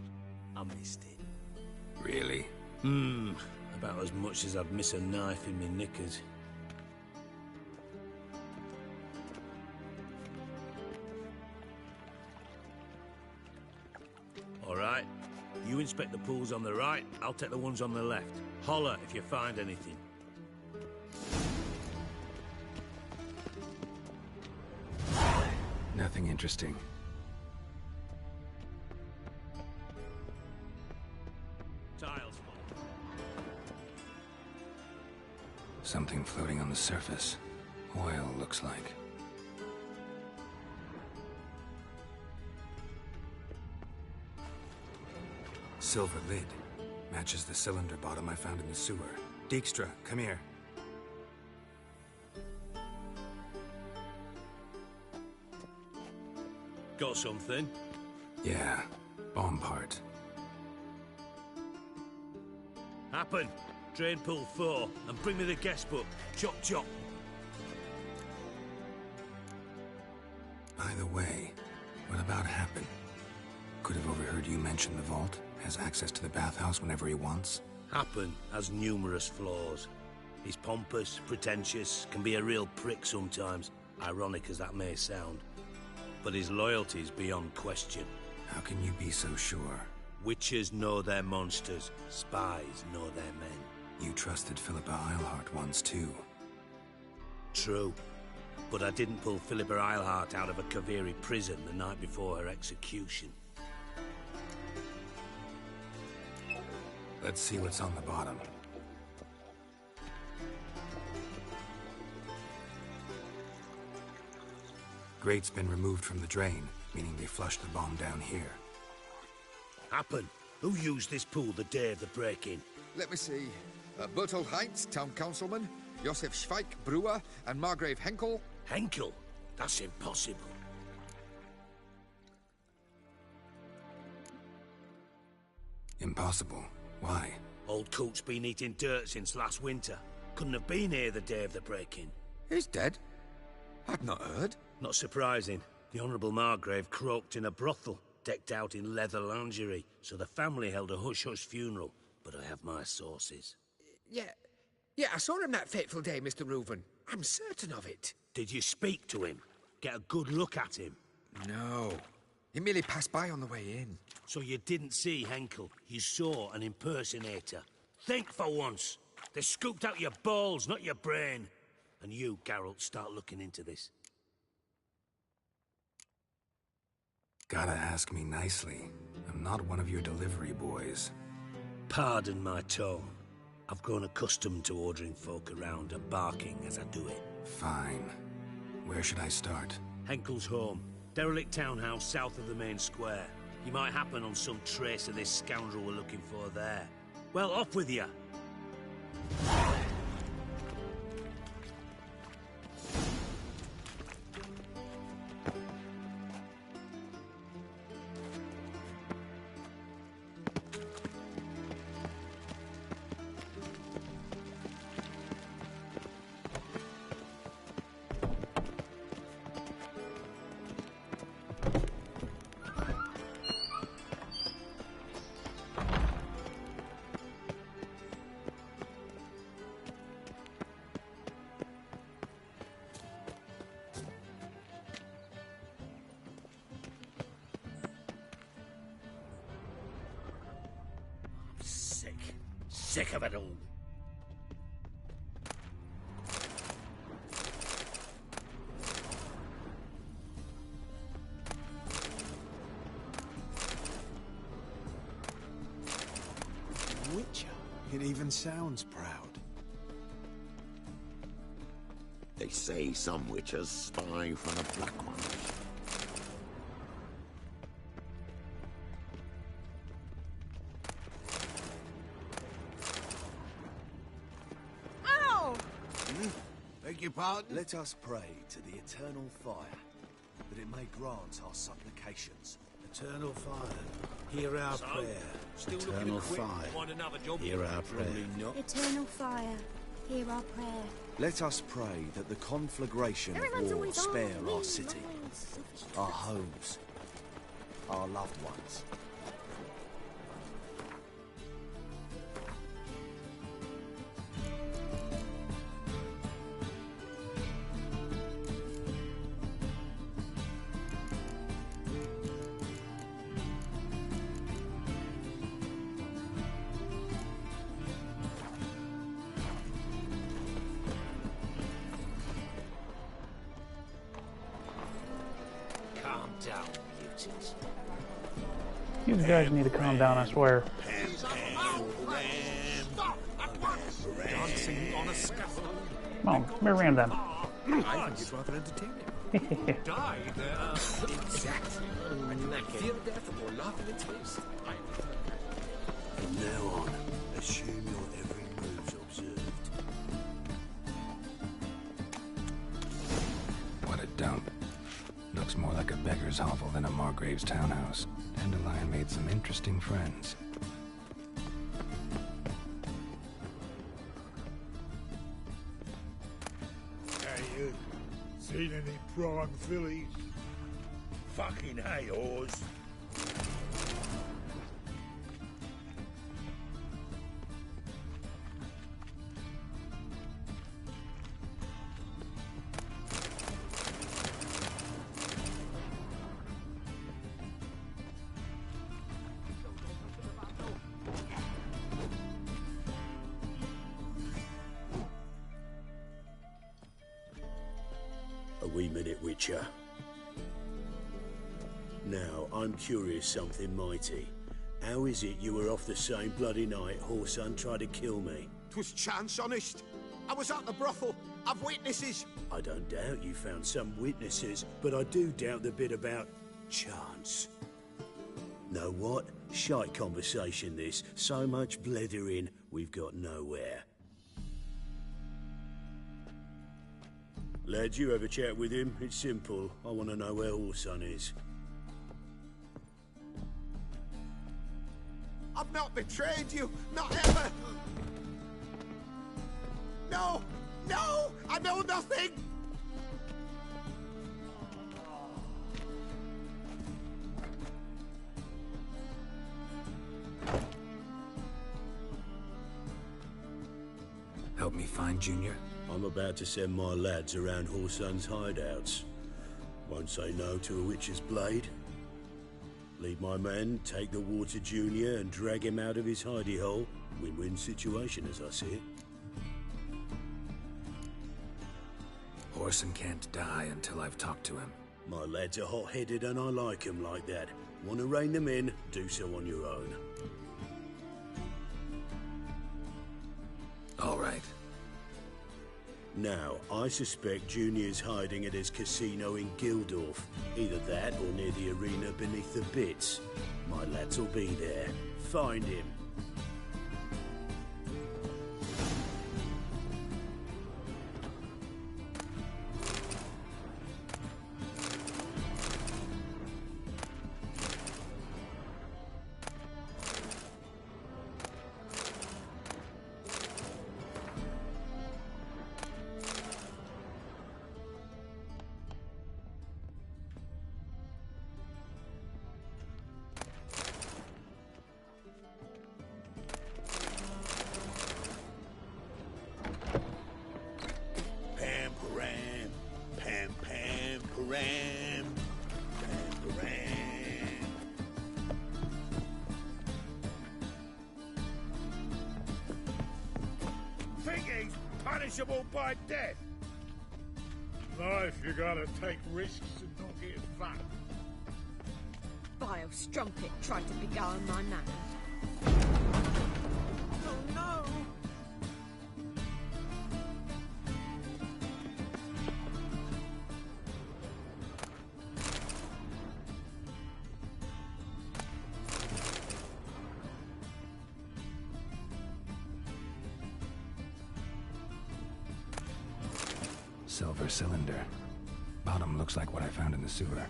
I missed it. Really? About as much as I'd miss a knife in me knickers. All right. You inspect the pools on the right, I'll take the ones on the left. Holler if you find anything. Nothing interesting. Tiles. Something floating on the surface. Oil, looks like. Silver lid. Matches the cylinder bottom I found in the sewer. Dijkstra, come here. Got something? Yeah, bomb part. Happen. Drain pool 4, and bring me the guest book. Chop chop. By the way, what about Happen? Could have overheard you mention the vault. Has access to the bathhouse whenever he wants. Happen has numerous flaws. He's pompous, pretentious, can be a real prick sometimes, ironic as that may sound. But his loyalty's beyond question. How can you be so sure? Witches know their monsters, spies know their men. You trusted Philippa Eilhart once too. True. But I didn't pull Philippa Eilhart out of a Kaviri prison the night before her execution. Let's see what's on the bottom. Grate's been removed from the drain, meaning they flushed the bomb down here. Happen. Who used this pool the day of the break-in? Let me see. Bertolt Heinz, town councilman, Josef Schweik, brewer, and Margrave Henkel. Henkel? That's impossible. Impossible. Why? Old Coot's been eating dirt since last winter. Couldn't have been here the day of the break-in. He's dead? I've not heard. Not surprising. The Honourable Margrave croaked in a brothel, decked out in leather lingerie, so the family held a hush-hush funeral, but I have my sources. Yeah, I saw him that fateful day, Mr. Reuven. I'm certain of it. Did you speak to him? Get a good look at him? No. He merely passed by on the way in. So you didn't see Henkel, you saw an impersonator. Think for once. They scooped out your balls, not your brain. And you, Geralt, start looking into this. Gotta ask me nicely. I'm not one of your delivery boys. Pardon my tone. I've grown accustomed to ordering folk around and barking as I do it. Fine. Where should I start? Henkel's home. Derelict townhouse south of the main square. You might happen on some trace of this scoundrel we're looking for there. Well, off with you! Sick of it all. Witcher. It even sounds proud. They say some witches spy for the Black Ones. Beg your pardon? Let us pray to the eternal fire, that it may grant our supplications. Eternal fire, hear our prayer. Still Eternal looking to quit, fire, find another job. hear our prayer. Eternal fire, hear our prayer. Let us pray that the conflagration Everyone's of war always spare on our me, city, miles. our homes, our loved ones. Calm down, mutants. You guys need to calm down, I swear. Dancing on a scaffold. Come on, come here, ram them. I think it's rather entertaining. Die there. Exactly. And you might feel death or laugh in its face. From now on, assume your every move's observed. What a dump. Looks more like a beggar's hovel than a Margrave's townhouse. Dandelion made some interesting friends. Hey, you. Seen any prime fillies? Fucking hay, whores. A wee minute, Witcher. Now, I'm curious something mighty. How is it you were off the same bloody night Whoreson tried to kill me? 'Twas chance, honest. I was at the brothel. I've witnesses. I don't doubt you found some witnesses, but I do doubt the bit about chance. Know what? Shite conversation this. So much blethering, we've got nowhere. Lad, you have a chat with him. It's simple. I want to know where Whoreson is. I've not betrayed you. Not ever. No! No! I know nothing! we find Junior? I'm about to send my lads around Horsun's hideouts. Won't say no to a witch's blade. Lead my men, take the Water Junior and drag him out of his hidey hole. Win-win situation, as I see it. Horson can't die until I've talked to him. My lads are hot-headed and I like 'em like that. Want to rein them in, do so on your own. All right. Now, I suspect Junior's hiding at his casino in Gildorf. Either that or near the arena beneath the Bits. My lads will be there. Find him. Punishable by death. Life, you gotta take risks and not get fat. Vile strumpet tried to beguile my man. Oh no! Silver cylinder. Bottom looks like what I found in the sewer.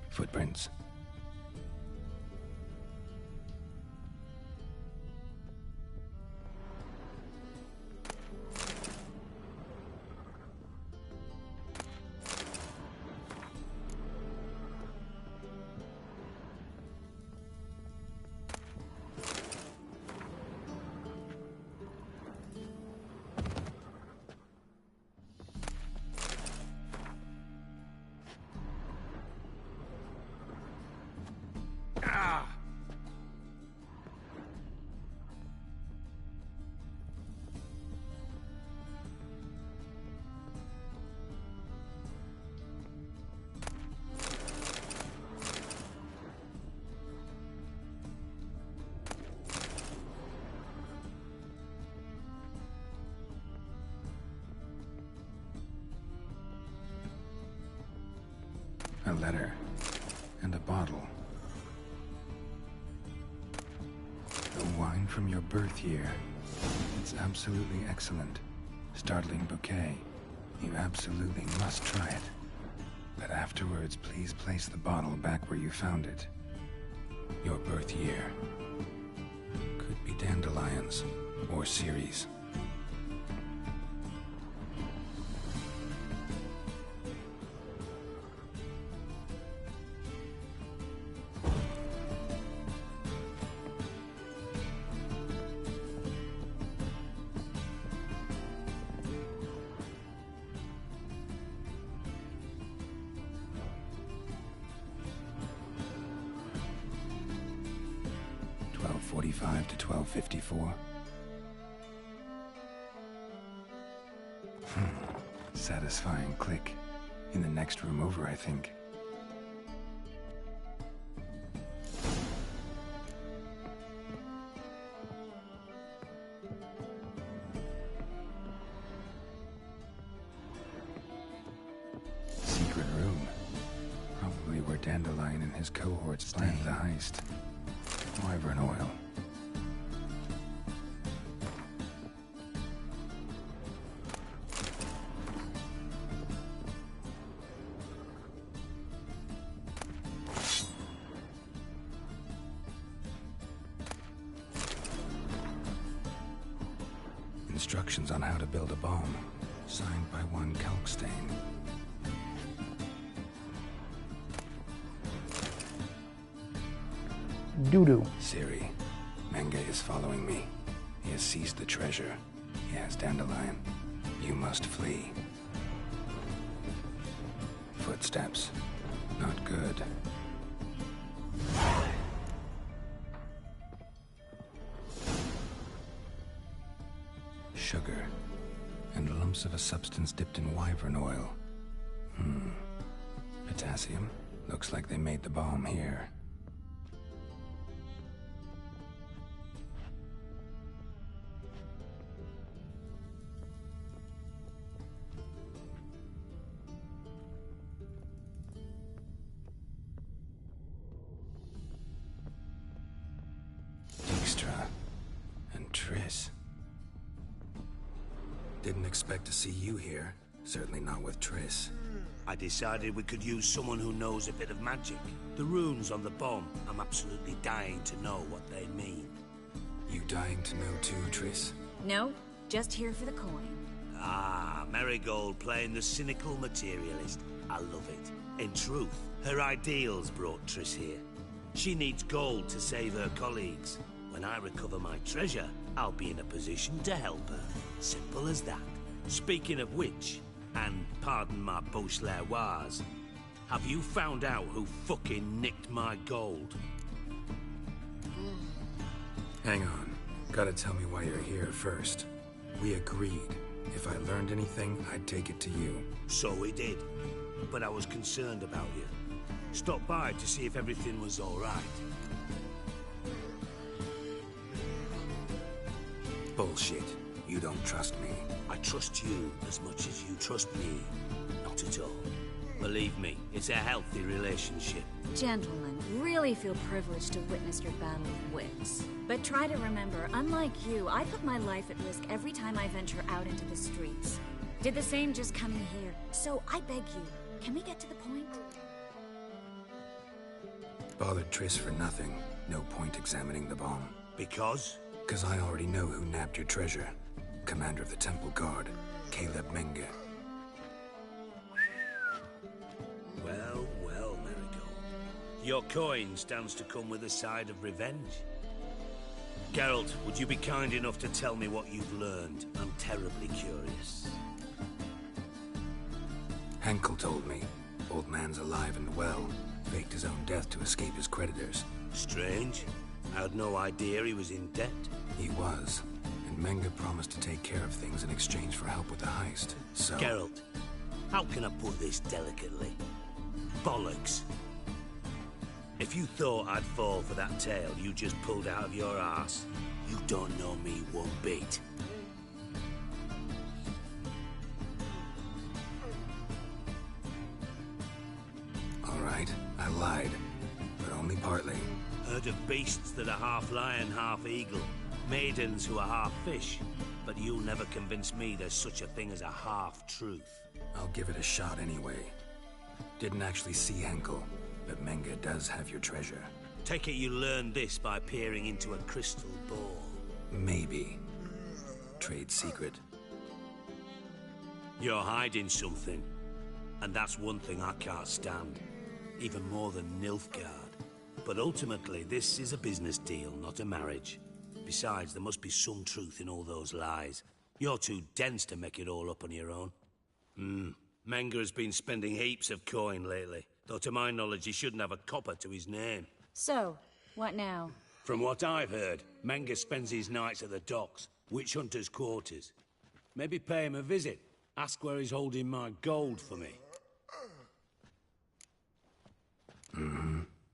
Footprints. A letter. And a bottle. The wine from your birth year. It's absolutely excellent. Startling bouquet. You absolutely must try it. But afterwards, please place the bottle back where you found it. Your birth year. Could be dandelions. Or Ceres. .45 to 12:54. Satisfying click. In the next room over, I think. Secret room. Probably where Dandelion and his cohorts planned the heist. Wyvern oil. Instructions on how to build a bomb, signed by one Kalkstein. Doo-doo. Siri, Menge is following me. He has seized the treasure. Yes, Dandelion. You must flee. Footsteps. Not good. Sugar. And lumps of a substance dipped in wyvern oil. Potassium? Looks like they made the bomb here. Dijkstra and Triss. Didn't expect to see you here. Certainly not with Triss. I decided we could use someone who knows a bit of magic. The runes on the bomb, I'm absolutely dying to know what they mean. You dying to know too, Triss? No, just here for the coin. Ah, Marigold playing the cynical materialist. I love it. In truth, her ideals brought Triss here. She needs gold to save her colleagues. When I recover my treasure, I'll be in a position to help her. Simple as that. Speaking of which, and pardon my Beauclervoise, have you found out who fucking nicked my gold? Hang on. Gotta tell me why you're here first. We agreed. If I learned anything, I'd take it to you. So we did. But I was concerned about you. Stopped by to see if everything was all right. Bullshit. You don't trust me. I trust you as much as you trust me. Not at all. Believe me, it's a healthy relationship. Gentlemen, really feel privileged to witness your battle of wits. But try to remember, unlike you, I put my life at risk every time I venture out into the streets. Did the same just coming here. So I beg you, can we get to the point? Bothered Triss for nothing. No point examining the bomb. Because? Because I already know who nabbed your treasure. Commander of the Temple Guard, Caleb Menge. Well, well, Marigold. Your coin stands to come with a side of revenge. Geralt, would you be kind enough to tell me what you've learned? I'm terribly curious. Henkel told me. Old man's alive and well. Faked his own death to escape his creditors. Strange. I had no idea he was in debt. He was. And Menge promised to take care of things in exchange for help with the heist. So... Geralt, how can I put this delicately? Bollocks. If you thought I'd fall for that tale you just pulled out of your arse, you don't know me one bit. All right, I lied. But only partly. Heard of beasts that are half lion, half eagle. Maidens who are half fish. But you'll never convince me there's such a thing as a half-truth. I'll give it a shot anyway. Didn't actually see Henkel, but Menge does have your treasure. Take it you learned this by peering into a crystal ball. Maybe. Trade secret. You're hiding something. And that's one thing I can't stand. Even more than Nilfgaard. But ultimately, this is a business deal, not a marriage. Besides, there must be some truth in all those lies. You're too dense to make it all up on your own. Menge has been spending heaps of coin lately. Though to my knowledge, he shouldn't have a copper to his name. So, what now? From what I've heard, Menge spends his nights at the docks, witch hunters' quarters. Maybe pay him a visit. Ask where he's holding my gold for me.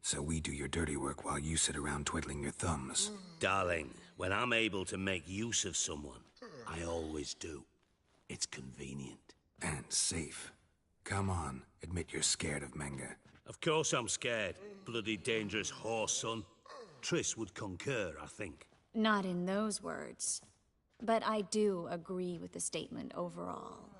So we do your dirty work while you sit around twiddling your thumbs. Darling, when I'm able to make use of someone, I always do. It's convenient. And safe. Come on, admit you're scared of Menge. Of course I'm scared. Bloody dangerous horse, son. Triss would concur, I think. Not in those words. But I do agree with the statement overall.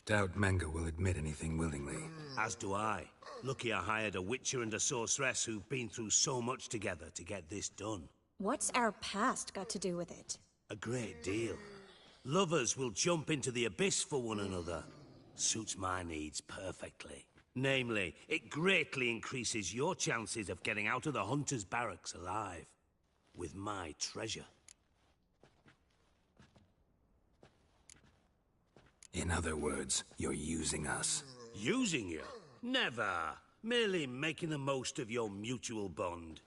Doubt Menge will admit anything willingly. As do I. Lucky I hired a witcher and a sorceress who've been through so much together to get this done. What's our past got to do with it? A great deal. Lovers will jump into the abyss for one another. Suits my needs perfectly. Namely, it greatly increases your chances of getting out of the Hunter's barracks alive. With my treasure. In other words, you're using us. Using you? Never. Merely making the most of your mutual bond.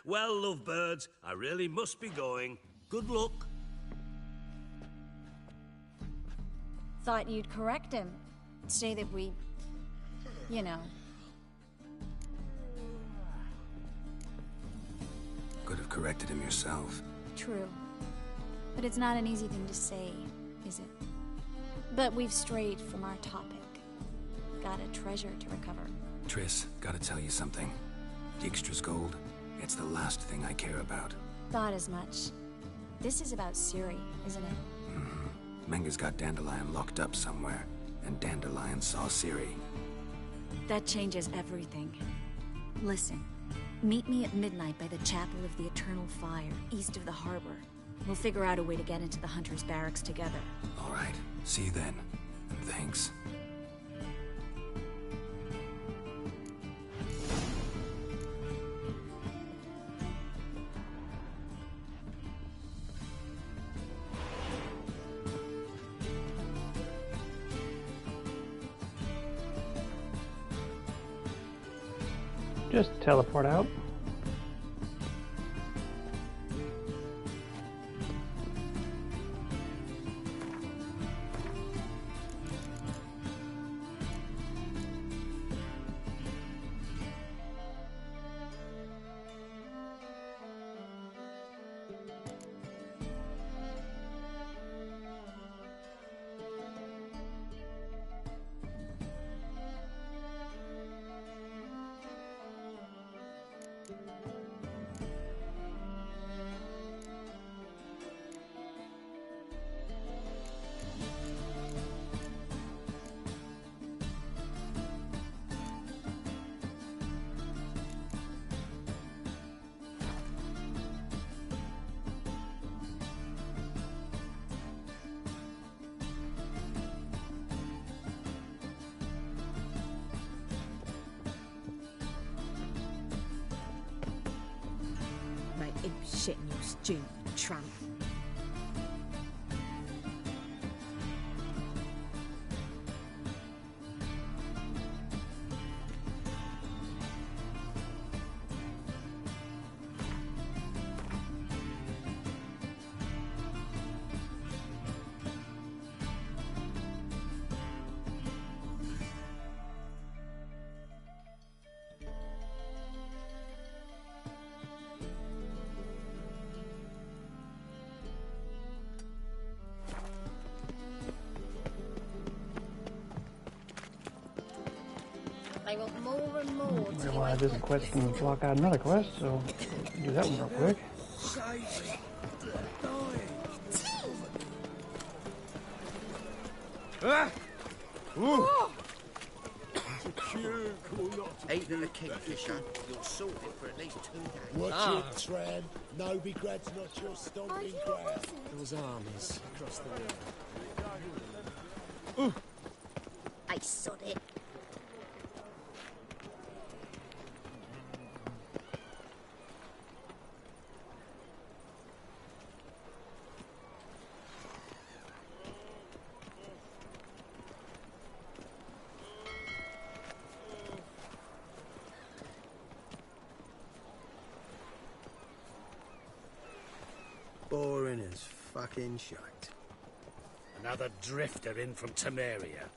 Well, lovebirds, I really must be going. Good luck. Thought you'd correct him. Say that we... you know. Could have corrected him yourself. True. But it's not an easy thing to say, is it? But we've strayed from our topic. Got a treasure to recover. Triss, gotta tell you something. Dijkstra's gold, it's the last thing I care about. Thought as much. This is about Ciri, isn't it? Mm-hmm. Menga's got Dandelion locked up somewhere, and Dandelion saw Ciri. That changes everything. Listen, meet me at midnight by the Chapel of the Eternal Fire, east of the harbor. We'll figure out a way to get into the Hunter's barracks together. All right, see you then. And thanks. Just teleport out. Shit, you stupid tramp. I want more and more. I realize this quest can block out another quest, so do that one real quick. Ah! Ooh. Ain't that a kingfisher? You're sorted for at least 2 days. Watch it, Tram. No begrudge not your stomping ground. Those armies across the river. I sod it. Boring as fucking shite. Another drifter in from Temeria.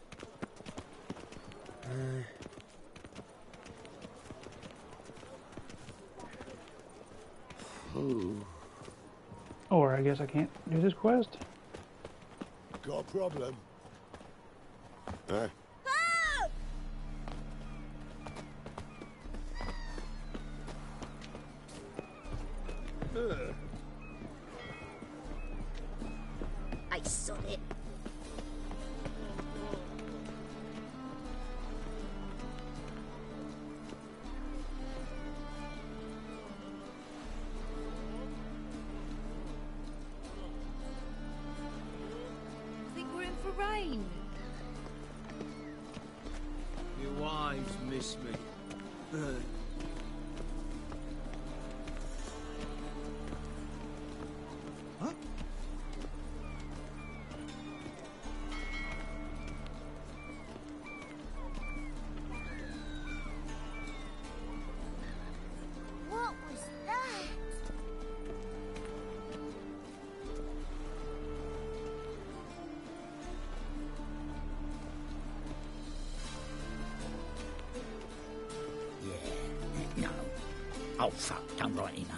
Or I guess I can't do this quest. Got a problem? I sod it. I think we're in for rain. You wives miss me. Huh? What was that? No. Oh, fuck. Don't write it now.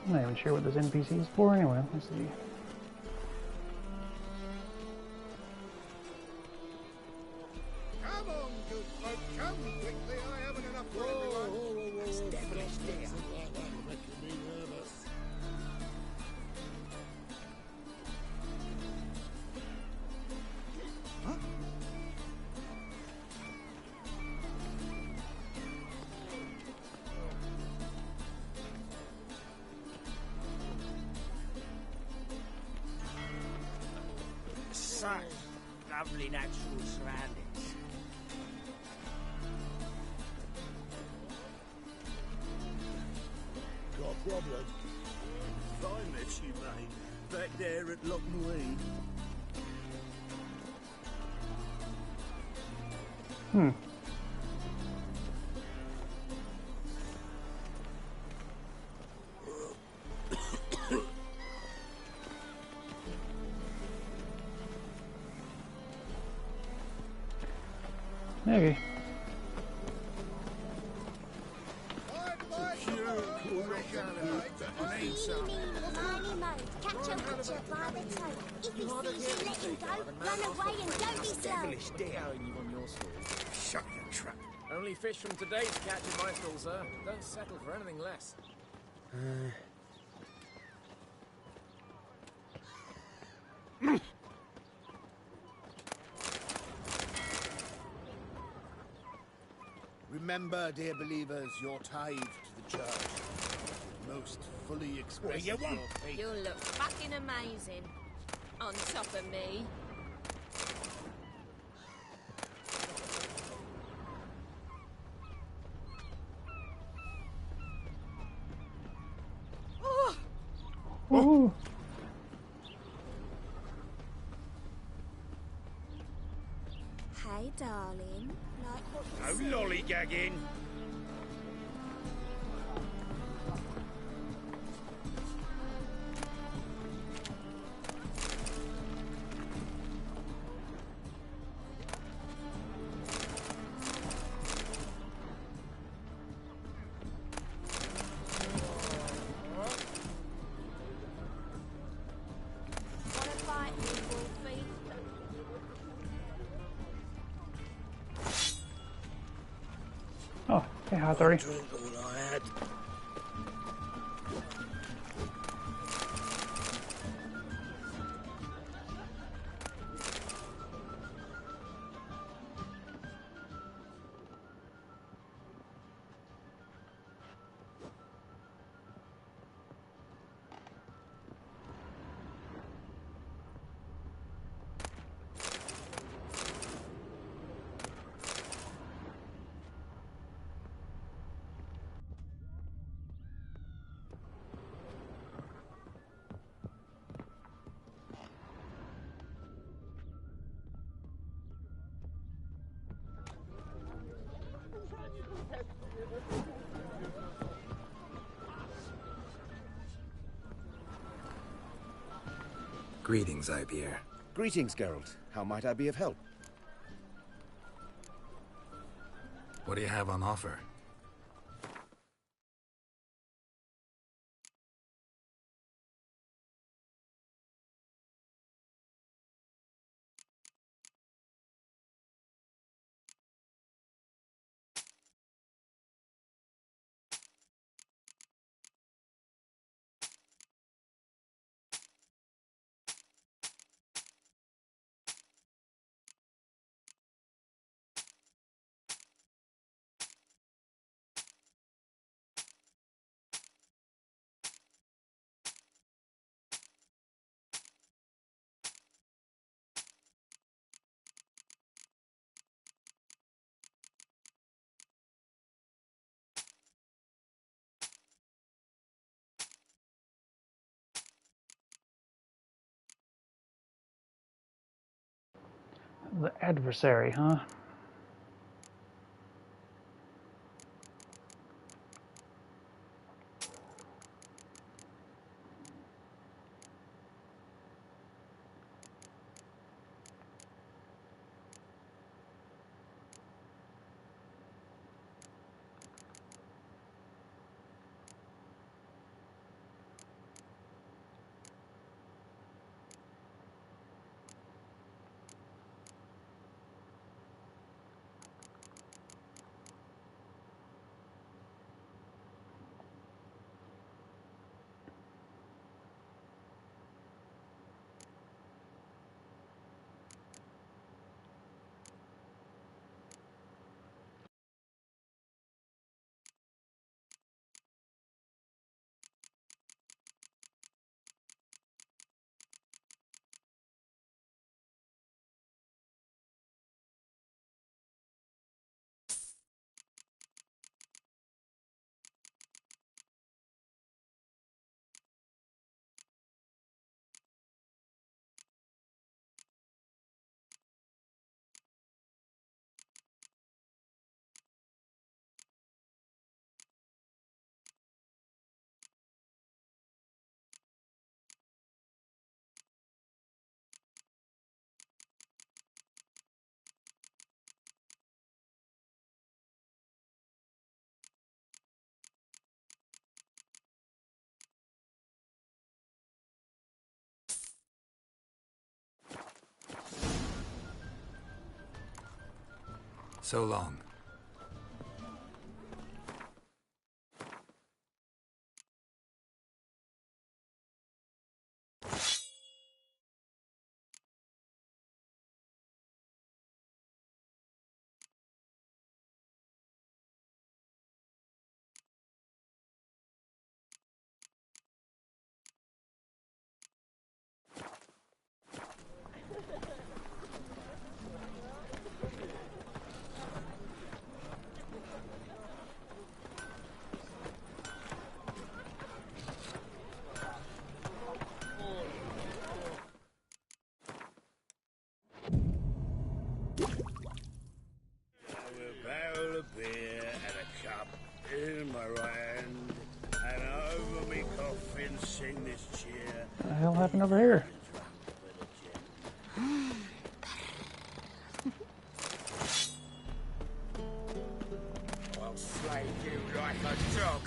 I'm not even sure what this NPC is for anyway. Let's see. Come on, good folk, come quickly. I haven't enough for everyone. It's devilish there. Making me nervous. Huh? Such lovely natural surroundings. Got a problem? I met you, mate. Back there at Loch Marine. Maybe. Tiny mode. Catch a witcher by the toe. If he sees you, let him go. Run away and don't be slow. Devilish there. You on your sword. Shut your trap. Only fish from today's catch in my stall, sir. Don't settle for anything less. Remember, dear believers, your tithe to the church. Most fully expresses you want? your faith. You'll look fucking amazing. On top of me. Ooh. Hey, darling. Like what No you see? lollygagging. Wanna fight me, Wolfie? Oh, hey, Hathori. Drink all I had. Greetings, Ibeer. Greetings, Geralt. How might I be of help? What do you have on offer? The adversary, huh? So long. A barrel of beer and a cup in my right hand, and over me coffin sing this cheer. What the hell happened over here? I'll slay you like a dog.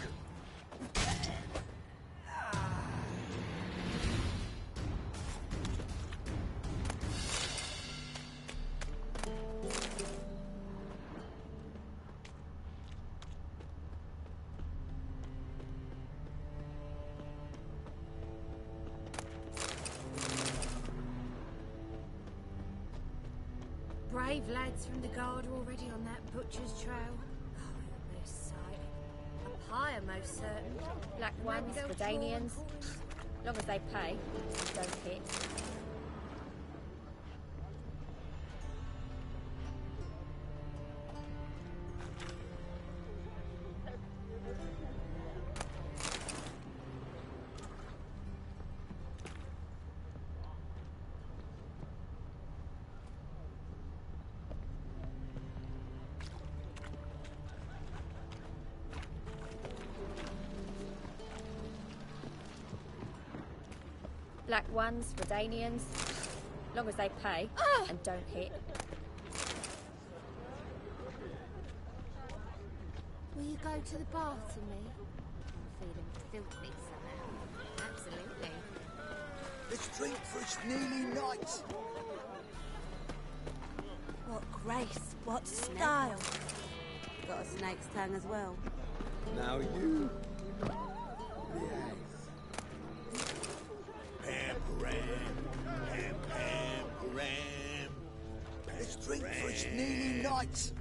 Brave lads from the guard are already on that butcher's trail. Oh, it'll be a sight. A pyre, most certain. Black ones, Redanians. Long as they pay, don't hit. Black ones, Redanians. Long as they pay and don't hit. Will you go to the bath with me? I'm feeling filthy somehow. Absolutely. Let's drink for it's nearly night. What grace, what style. Got a snake's tongue as well. Now you. Let's drink for it's nearly night.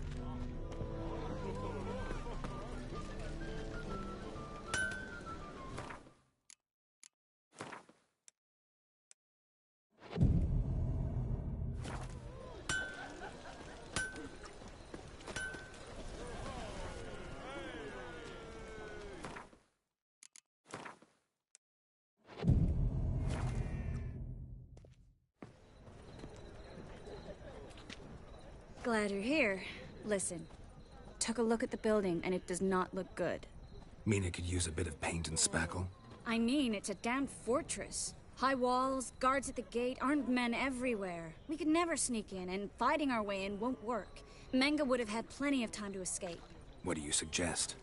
Glad you're here. Listen, took a look at the building and it does not look good. Mean it could use a bit of paint and spackle? I mean, it's a damn fortress. High walls, guards at the gate, armed men everywhere. We could never sneak in, and fighting our way in won't work. Menga would have had plenty of time to escape. What do you suggest?